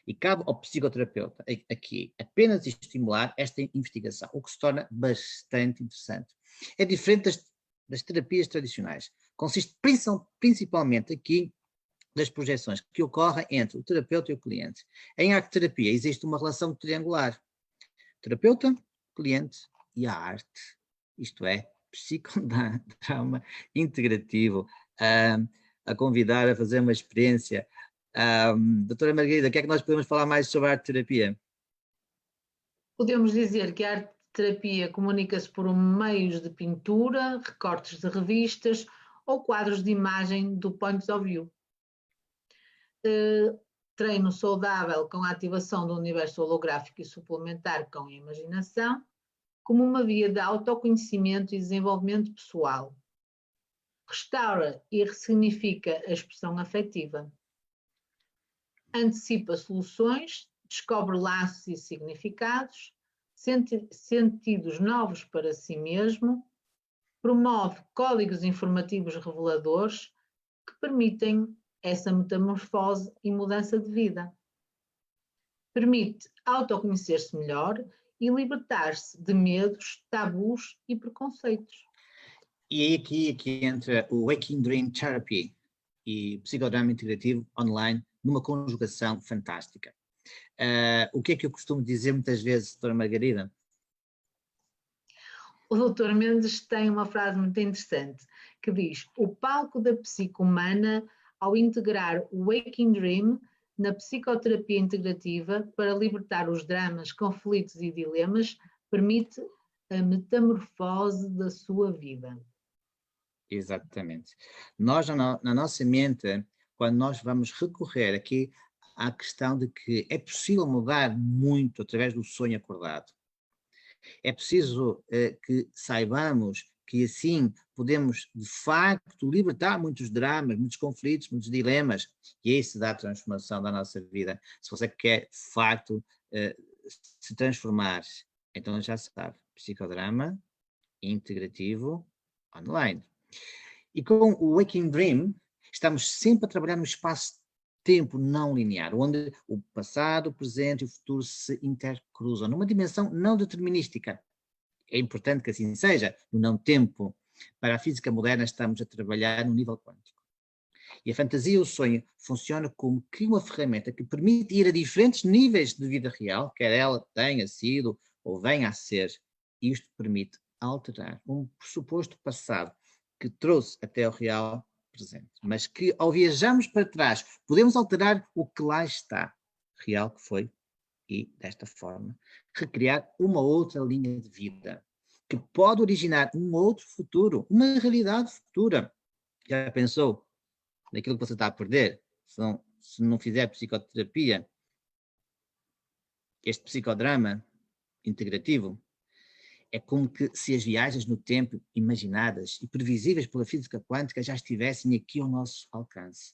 E cabe ao psicoterapeuta aqui apenas estimular esta investigação, o que se torna bastante interessante. É diferente das terapias tradicionais. Consiste principalmente aqui das projeções que ocorrem entre o terapeuta e o cliente. Em arte-terapia existe uma relação triangular. Terapeuta, cliente e a arte. Isto é, psicodrama integrativo, a convidar a fazer uma experiência. Doutora Margarida, o que é que nós podemos falar mais sobre a arte-terapia? Podemos dizer que a arte-terapia comunica-se por meios de pintura, recortes de revistas ou quadros de imagem do point of view. Treino saudável com a ativação do universo holográfico e suplementar com a imaginação, como uma via de autoconhecimento e desenvolvimento pessoal. Restaura e ressignifica a expressão afetiva. Antecipa soluções, descobre laços e significados, sentidos novos para si mesmo, promove códigos informativos reveladores que permitem essa metamorfose e mudança de vida. Permite autoconhecer-se melhor e libertar-se de medos, tabus e preconceitos. E aqui entra o Waking Dream Therapy e psicodrama integrativo online numa conjugação fantástica. O que é que eu costumo dizer muitas vezes, doutora Margarida? O Dr. Mendes tem uma frase muito interessante que diz: o palco da psique humana, ao integrar o Waking Dream na psicoterapia integrativa para libertar os dramas, conflitos e dilemas, permite a metamorfose da sua vida. Exatamente. Nós, na nossa mente, quando nós vamos recorrer aqui à questão de que é possível mudar muito através do sonho acordado, é preciso que saibamos que assim podemos, de facto, libertar muitos dramas, muitos conflitos, muitos dilemas, e aí se dá a transformação da nossa vida. Se você quer, de facto, se transformar, então já sabe, psicodrama integrativo online. E com o Waking Dream, estamos sempre a trabalhar num espaço-tempo não linear, onde o passado, o presente e o futuro se intercruzam, numa dimensão não determinística. É importante que assim seja, no não-tempo. Para a física moderna, estamos a trabalhar no nível quântico. E a fantasia, o sonho, funciona como que uma ferramenta que permite ir a diferentes níveis de vida real, quer ela tenha sido ou venha a ser. Isto permite alterar um pressuposto passado que trouxe até o real presente, mas que ao viajarmos para trás podemos alterar o que lá está, real que foi, e desta forma recriar uma outra linha de vida que pode originar um outro futuro, uma realidade futura. Já pensou naquilo que você está a perder se não fizer psicoterapia, este psicodrama? integrativo, é como que se as viagens no tempo imaginadas e previsíveis pela física quântica já estivessem aqui ao nosso alcance.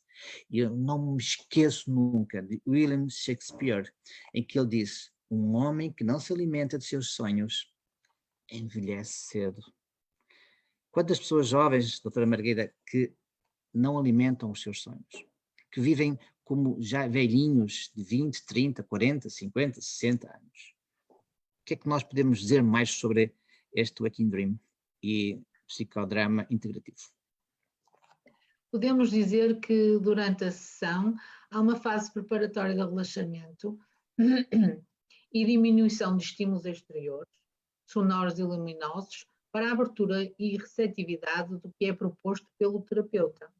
E eu não me esqueço nunca de William Shakespeare, em que ele disse: um homem que não se alimenta de seus sonhos envelhece cedo. Quantas pessoas jovens, doutora Margarida, que não alimentam os seus sonhos, que vivem como já velhinhos de 20, 30, 40, 50, 60 anos. O que é que nós podemos dizer mais sobre este Waking Dream e psicodrama integrativo? Podemos dizer que durante a sessão há uma fase preparatória de relaxamento e diminuição de estímulos exteriores, sonoros e luminosos, para a abertura e receptividade do que é proposto pelo terapeuta.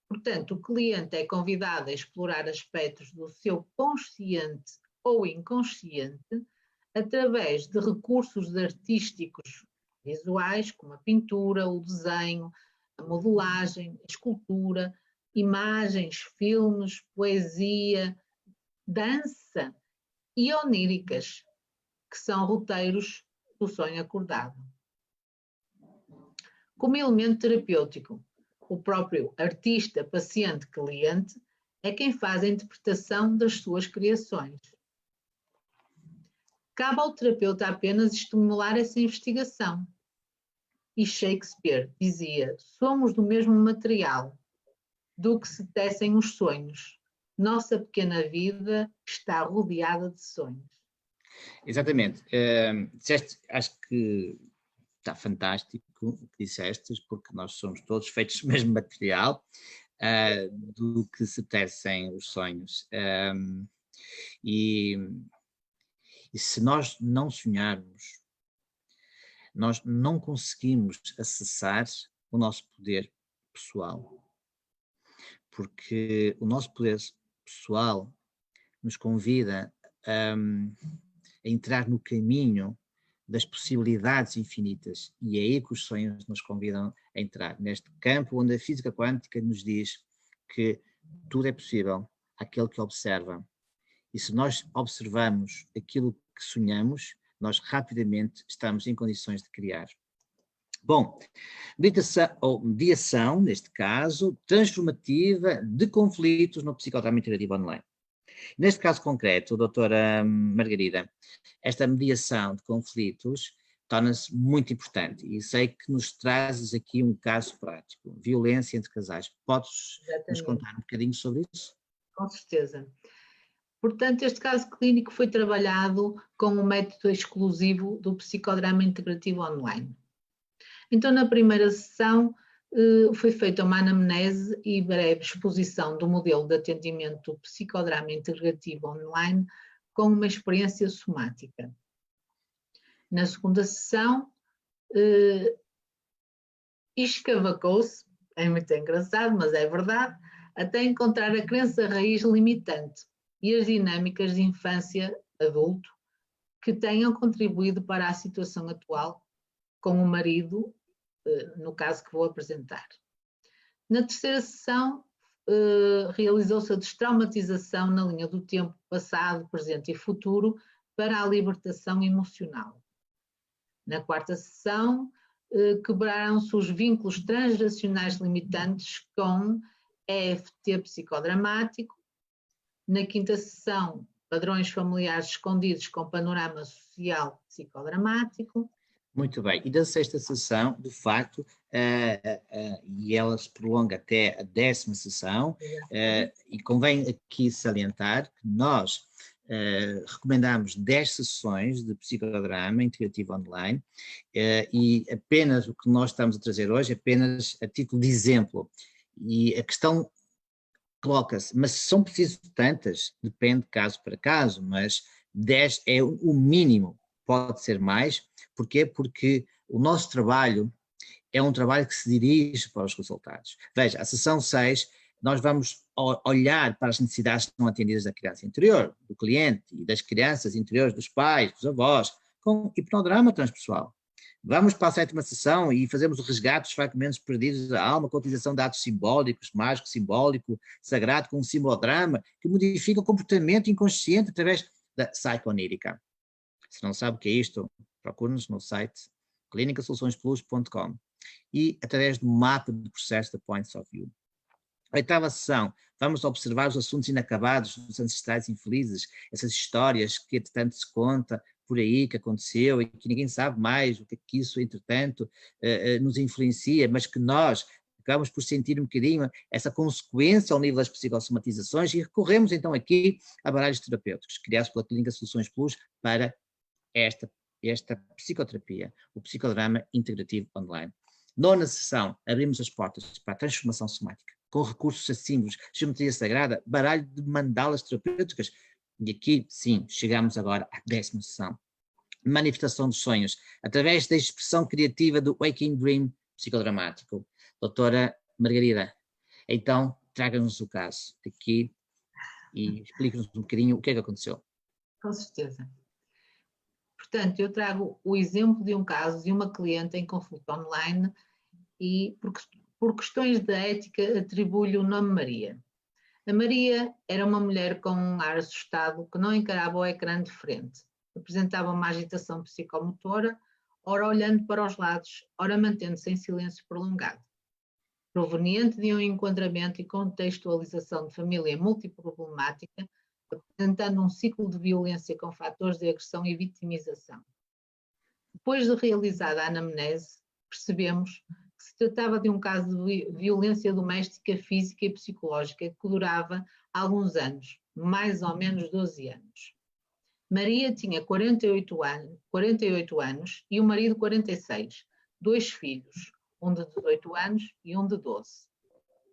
Portanto, o cliente é convidado a explorar aspectos do seu consciente ou inconsciente através de recursos artísticos visuais, como a pintura, o desenho, a modelagem, a escultura, imagens, filmes, poesia, dança e oníricas, que são roteiros do sonho acordado. Como elemento terapêutico, o próprio artista, paciente, cliente é quem faz a interpretação das suas criações. Cabe ao terapeuta apenas estimular essa investigação. E Shakespeare dizia: somos do mesmo material do que se tecem os sonhos. Nossa pequena vida está rodeada de sonhos. Exatamente. Acho que está fantástico o que disseste, porque nós somos todos feitos do mesmo material do que se tecem os sonhos. E se nós não sonharmos, nós não conseguimos acessar o nosso poder pessoal. Porque o nosso poder pessoal nos convida a entrar no caminho das possibilidades infinitas, e é aí que os sonhos nos convidam a entrar, neste campo onde a física quântica nos diz que tudo é possível àquele que observa. E se nós observamos aquilo que sonhamos, nós rapidamente estamos em condições de criar. Bom, meditação, ou mediação, neste caso, transformativa de conflitos no psicodrama integrativo online. Neste caso concreto, doutora Margarida, esta mediação de conflitos torna-se muito importante e sei que nos trazes aqui um caso prático, violência entre casais. Podes nos contar um bocadinho sobre isso? Com certeza. Portanto, este caso clínico foi trabalhado com um método exclusivo do psicodrama integrativo online. Então, na primeira sessão, foi feita uma anamnese e breve exposição do modelo de atendimento do psicodrama integrativo online com uma experiência somática. Na segunda sessão, escavacou-se, é muito engraçado, mas é verdade, até encontrar a crença raiz limitante e as dinâmicas de infância-adulto que tenham contribuído para a situação atual com o marido, no caso que vou apresentar. Na terceira sessão, realizou-se a destraumatização na linha do tempo passado, presente e futuro para a libertação emocional. Na quarta sessão, quebraram-se os vínculos transgeracionais limitantes com EFT psicodramático. Na quinta sessão, padrões familiares escondidos com panorama social psicodramático. Muito bem, e da sexta sessão, de facto, e ela se prolonga até a 10ª sessão, e convém aqui salientar que nós recomendamos 10 sessões de psicodrama integrativo online, e apenas o que nós estamos a trazer hoje, apenas a título de exemplo, e a questão coloca-se, mas são preciso tantas, depende caso para caso, mas 10 é o mínimo, pode ser mais. Porquê? Porque o nosso trabalho é um trabalho que se dirige para os resultados. Veja, a sessão 6, nós vamos olhar para as necessidades não atendidas da criança interior, do cliente e das crianças interiores dos pais, dos avós, com hipnodrama transpessoal. Vamos para a 7ª sessão e fazemos o resgate dos fragmentos perdidos da alma com a utilização de atos simbólicos, mágico, simbólico, sagrado, com um simbolodrama que modifica o comportamento inconsciente através da psiconírica. Se não sabe o que é isto, procure-nos no site clinicasoluçõesplus.com e através do mapa de processo da Points of View. Oitava sessão, vamos observar os assuntos inacabados dos ancestrais infelizes, essas histórias que tanto se conta por aí, que aconteceu e que ninguém sabe mais o que é que isso, entretanto, nos influencia, mas que nós acabamos por sentir um bocadinho essa consequência ao nível das psicossomatizações e recorremos então aqui a baralhos terapêuticos criados pela Clínica Soluções Plus para esta psicoterapia, o psicodrama integrativo online. Nona sessão, abrimos as portas para a transformação somática, com recursos a símbolos, geometria sagrada, baralho de mandalas terapêuticas. E aqui, sim, chegamos agora à 10ª sessão. Manifestação dos sonhos, através da expressão criativa do Waking Dream psicodramático. Doutora Margarida, então, traga-nos o caso aqui e explique-nos um bocadinho o que é que aconteceu. Com certeza. Portanto, eu trago o exemplo de um caso de uma cliente em consulta online e, por questões de ética, atribuo-lhe o nome Maria. A Maria era uma mulher com um ar assustado que não encarava o ecrã de frente. Apresentava uma agitação psicomotora, ora olhando para os lados, ora mantendo-se em silêncio prolongado. Proveniente de um enquadramento e contextualização de família multiproblemática, apresentando um ciclo de violência com fatores de agressão e vitimização. Depois de realizada a anamnese, percebemos que se tratava de um caso de violência doméstica, física e psicológica que durava alguns anos, mais ou menos 12 anos. Maria tinha 48 anos e o marido 46, 2 filhos, um de 18 anos e um de 12.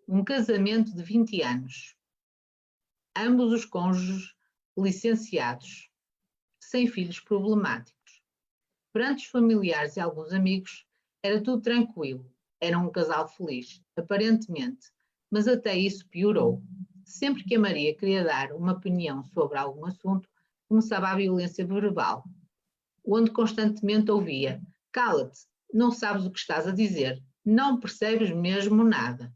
Um casamento de 20 anos. Ambos os cônjuges licenciados, sem filhos problemáticos. Perante os familiares e alguns amigos, era tudo tranquilo. Era um casal feliz, aparentemente, mas até isso piorou. Sempre que a Maria queria dar uma opinião sobre algum assunto, começava a violência verbal, onde constantemente ouvia: cala-te, não sabes o que estás a dizer, não percebes mesmo nada.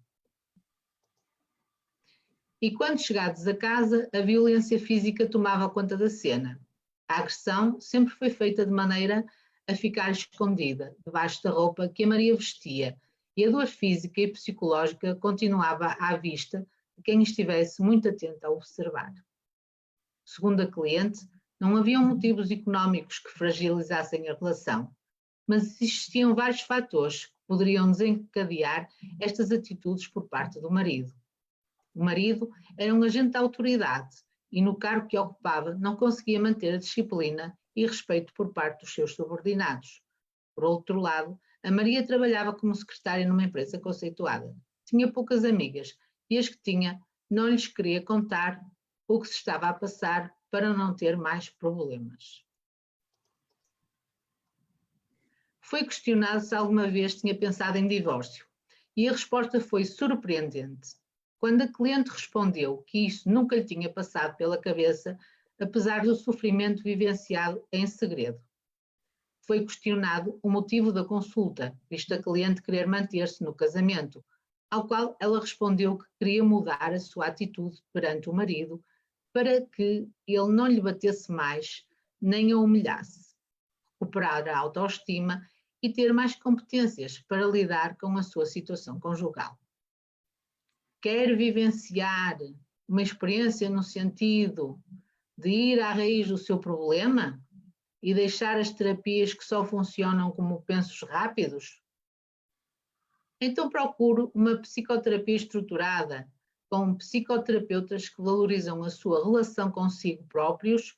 E quando chegados a casa, a violência física tomava conta da cena. A agressão sempre foi feita de maneira a ficar escondida, debaixo da roupa que a Maria vestia, e a dor física e psicológica continuava à vista de quem estivesse muito atento a observar. Segundo a cliente, não haviam motivos económicos que fragilizassem a relação, mas existiam vários fatores que poderiam desencadear estas atitudes por parte do marido. O marido era um agente da autoridade e, no cargo que ocupava, não conseguia manter a disciplina e respeito por parte dos seus subordinados. Por outro lado, a Maria trabalhava como secretária numa empresa conceituada. Tinha poucas amigas e as que tinha não lhes queria contar o que se estava a passar para não ter mais problemas. Foi questionado se alguma vez tinha pensado em divórcio e a resposta foi surpreendente. Quando a cliente respondeu que isso nunca lhe tinha passado pela cabeça, apesar do sofrimento vivenciado em segredo. Foi questionado o motivo da consulta, visto a cliente querer manter-se no casamento, ao qual ela respondeu que queria mudar a sua atitude perante o marido para que ele não lhe batesse mais, nem a humilhasse, recuperar a autoestima e ter mais competências para lidar com a sua situação conjugal. Quer vivenciar uma experiência no sentido de ir à raiz do seu problema e deixar as terapias que só funcionam como pensos rápidos? Então procuro uma psicoterapia estruturada, com psicoterapeutas que valorizam a sua relação consigo próprios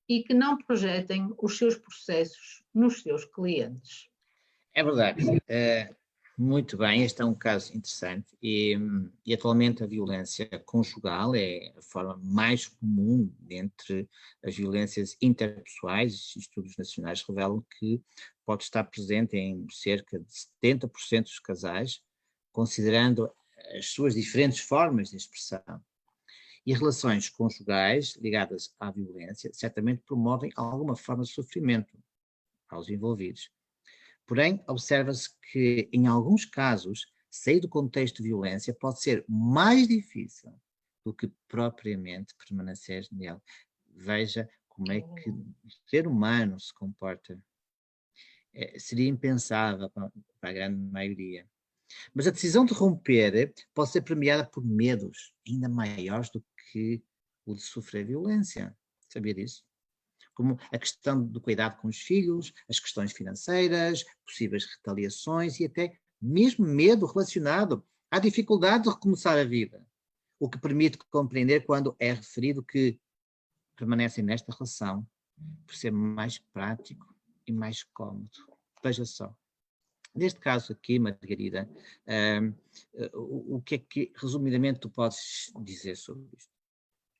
e que não projetem os seus processos nos seus clientes. É verdade. Muito bem, este é um caso interessante e atualmente a violência conjugal é a forma mais comum entre as violências interpessoais. Estudos nacionais revelam que pode estar presente em cerca de 70% dos casais, considerando as suas diferentes formas de expressão. E relações conjugais ligadas à violência certamente promovem alguma forma de sofrimento aos envolvidos. Porém, observa-se que, em alguns casos, sair do contexto de violência pode ser mais difícil do que propriamente permanecer nele. Veja como é que o ser humano se comporta. Seria impensável para a grande maioria. Mas a decisão de romper pode ser premiada por medos ainda maiores do que o de sofrer violência. Sabia disso? Como a questão do cuidado com os filhos, as questões financeiras, possíveis retaliações e até mesmo medo relacionado à dificuldade de recomeçar a vida. O que permite compreender quando é referido que permanecem nesta relação por ser mais prático e mais cómodo. Veja só. Neste caso aqui, Margarida, o que é que, resumidamente, tu podes dizer sobre isto?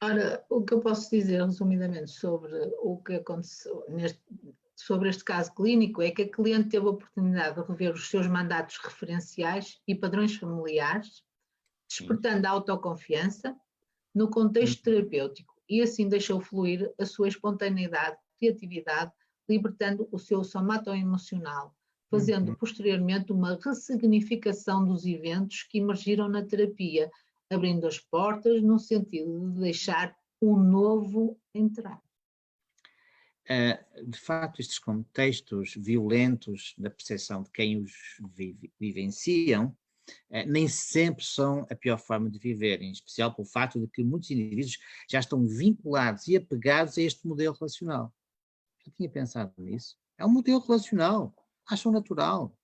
Ora, o que eu posso dizer, resumidamente, sobre o que aconteceu sobre este caso clínico é que a cliente teve a oportunidade de rever os seus mandatos referenciais e padrões familiares, despertando a autoconfiança no contexto terapêutico e assim deixou fluir a sua espontaneidade, criatividade, libertando o seu somatoemocional, fazendo posteriormente uma ressignificação dos eventos que emergiram na terapia, abrindo as portas no sentido de deixar um novo entrar. De facto, estes contextos violentos da percepção de quem os vivenciam, nem sempre são a pior forma de viver, em especial pelo facto de que muitos indivíduos já estão vinculados e apegados a este modelo relacional. Já tinha pensado nisso? É um modelo relacional, acham natural,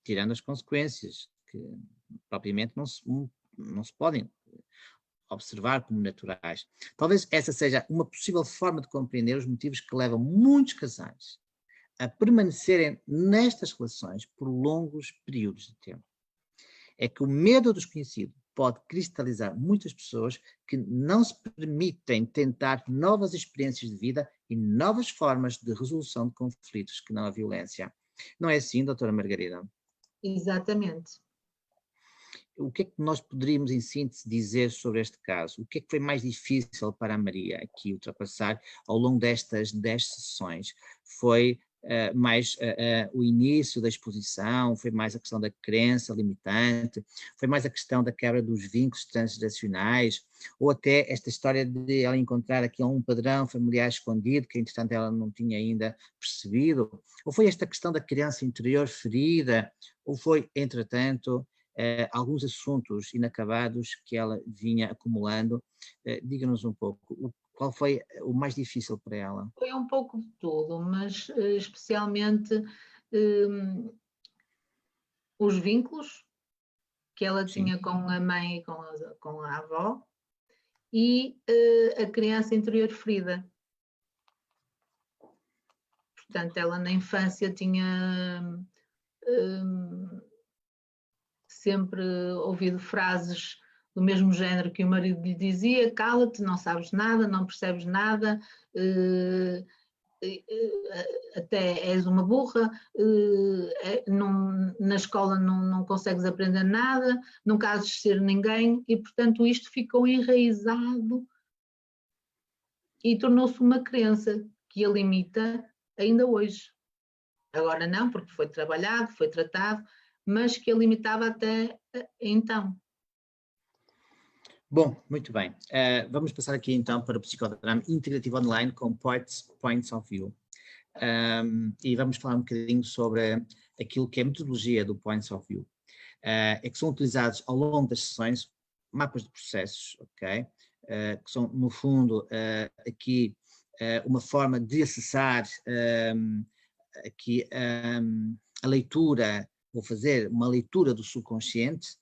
tirando as consequências, que propriamente não se podem observar como naturais. Talvez essa seja uma possível forma de compreender os motivos que levam muitos casais a permanecerem nestas relações por longos períodos de tempo. É que o medo do desconhecido pode cristalizar muitas pessoas que não se permitem tentar novas experiências de vida e novas formas de resolução de conflitos que não a violência. Não é assim, doutora Margarida? Exatamente. O que é que nós poderíamos, em síntese, dizer sobre este caso? O que é que foi mais difícil para a Maria aqui ultrapassar ao longo destas 10 sessões? Foi mais o início da exposição? Foi mais a questão da crença limitante? Foi mais a questão da quebra dos vínculos transgeracionais? Ou até esta história de ela encontrar aqui um padrão familiar escondido que, entretanto, ela não tinha ainda percebido? Ou foi esta questão da criança interior ferida? Ou foi, entretanto, alguns assuntos inacabados que ela vinha acumulando? Diga-nos um pouco, qual foi o mais difícil para ela? Foi um pouco de tudo, mas especialmente os vínculos que ela Sim. tinha com a mãe e com a avó e a criança interior ferida. Portanto, ela na infância tinha sempre ouvido frases do mesmo género que o marido lhe dizia: cala-te, não sabes nada, não percebes nada, até és uma burra, na escola não consegues aprender nada, não queres ser ninguém, e portanto isto ficou enraizado e tornou-se uma crença que a limita ainda hoje. Agora não, porque foi trabalhado, foi tratado, mas que a limitava até então. Bom, muito bem. Vamos passar aqui então para o psicodrama integrativo online com Points of View. E vamos falar um bocadinho sobre aquilo que é a metodologia do Points of View. É que são utilizados ao longo das sessões mapas de processos, ok? Que são, no fundo, aqui uma forma de acessar aqui a leitura, ou fazer uma leitura do subconsciente,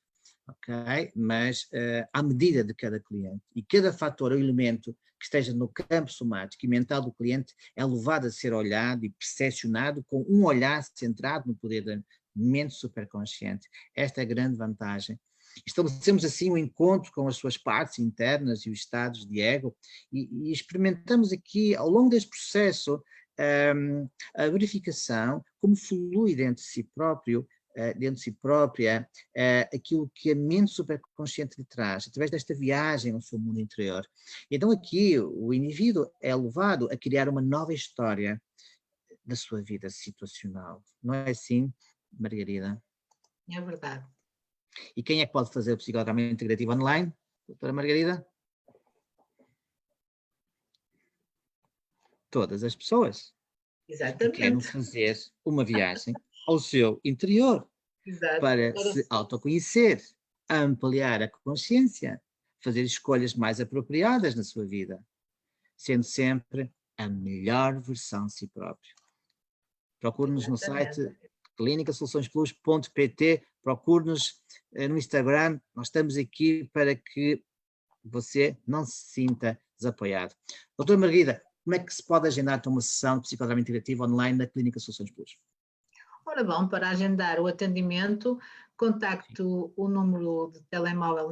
ok? Mas à medida de cada cliente. E cada fator ou elemento que esteja no campo somático e mental do cliente é levado a ser olhado e percepcionado com um olhar centrado no poder da mente superconsciente. Esta é a grande vantagem. Estabelecemos assim um encontro com as suas partes internas e os estados de ego e experimentamos aqui, ao longo deste processo, a verificação como flui dentro de si próprio, dentro de si própria, aquilo que a mente superconsciente lhe traz, através desta viagem ao seu mundo interior. Então aqui o indivíduo é levado a criar uma nova história da sua vida situacional. Não é assim, Margarida? É verdade. E quem é que pode fazer o psicodrama integrativo online, doutora Margarida? todas as pessoas que querem Exatamente. fazer uma viagem ao seu interior Exato. para se autoconhecer, ampliar a consciência, fazer escolhas mais apropriadas na sua vida, sendo sempre a melhor versão de si próprio. Procure-nos no site clinicasoluçõesplus.pt, procure-nos no Instagram, nós estamos aqui para que você não se sinta desapoiado. Doutora Margarida, como é que se pode agendar uma sessão de psicodrama integrativo online na Clínica Soluções Plus? Ora bom, para agendar o atendimento, contacte o número de telemóvel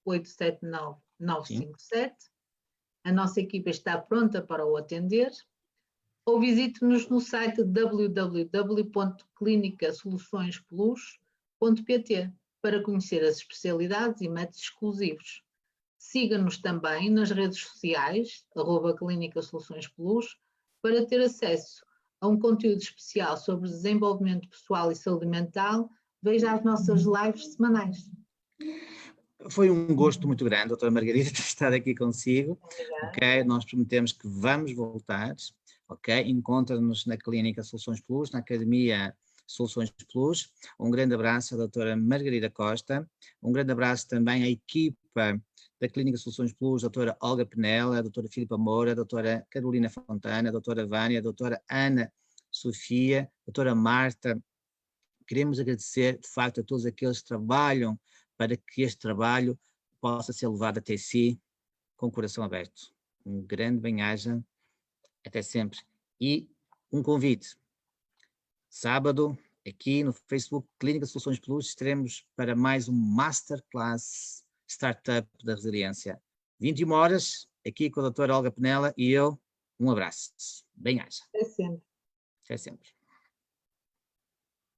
919-879-957. A nossa equipa está pronta para o atender. Ou visite-nos no site www.clinicasoluçõesplus.pt para conhecer as especialidades e métodos exclusivos. Siga-nos também nas redes sociais, @Clínica Soluções Plus, para ter acesso a um conteúdo especial sobre desenvolvimento pessoal e saúde mental. Veja as nossas lives semanais. Foi um gosto muito grande, doutora Margarida, de estar aqui consigo. Ok, nós prometemos que vamos voltar. Ok, encontra-nos na Clínica Soluções Plus, na Academia Soluções Plus. Um grande abraço à doutora Margarida Costa. Um grande abraço também à equipa da Clínica Soluções Plus, a doutora Olga Penela, a doutora Filipa Moura, a doutora Carolina Fontana, a doutora Vânia, a doutora Ana Sofia, a doutora Marta. Queremos agradecer, de facto, a todos aqueles que trabalham para que este trabalho possa ser levado até si com o coração aberto. Um grande bem-aja, até sempre. E um convite. Sábado, aqui no Facebook Clínica Soluções Plus, estaremos para mais um Masterclass Startup da Resiliência. 21 horas, aqui com a doutora Olga Penela e eu. Um abraço. Bem-aja. Até sempre. Até sempre.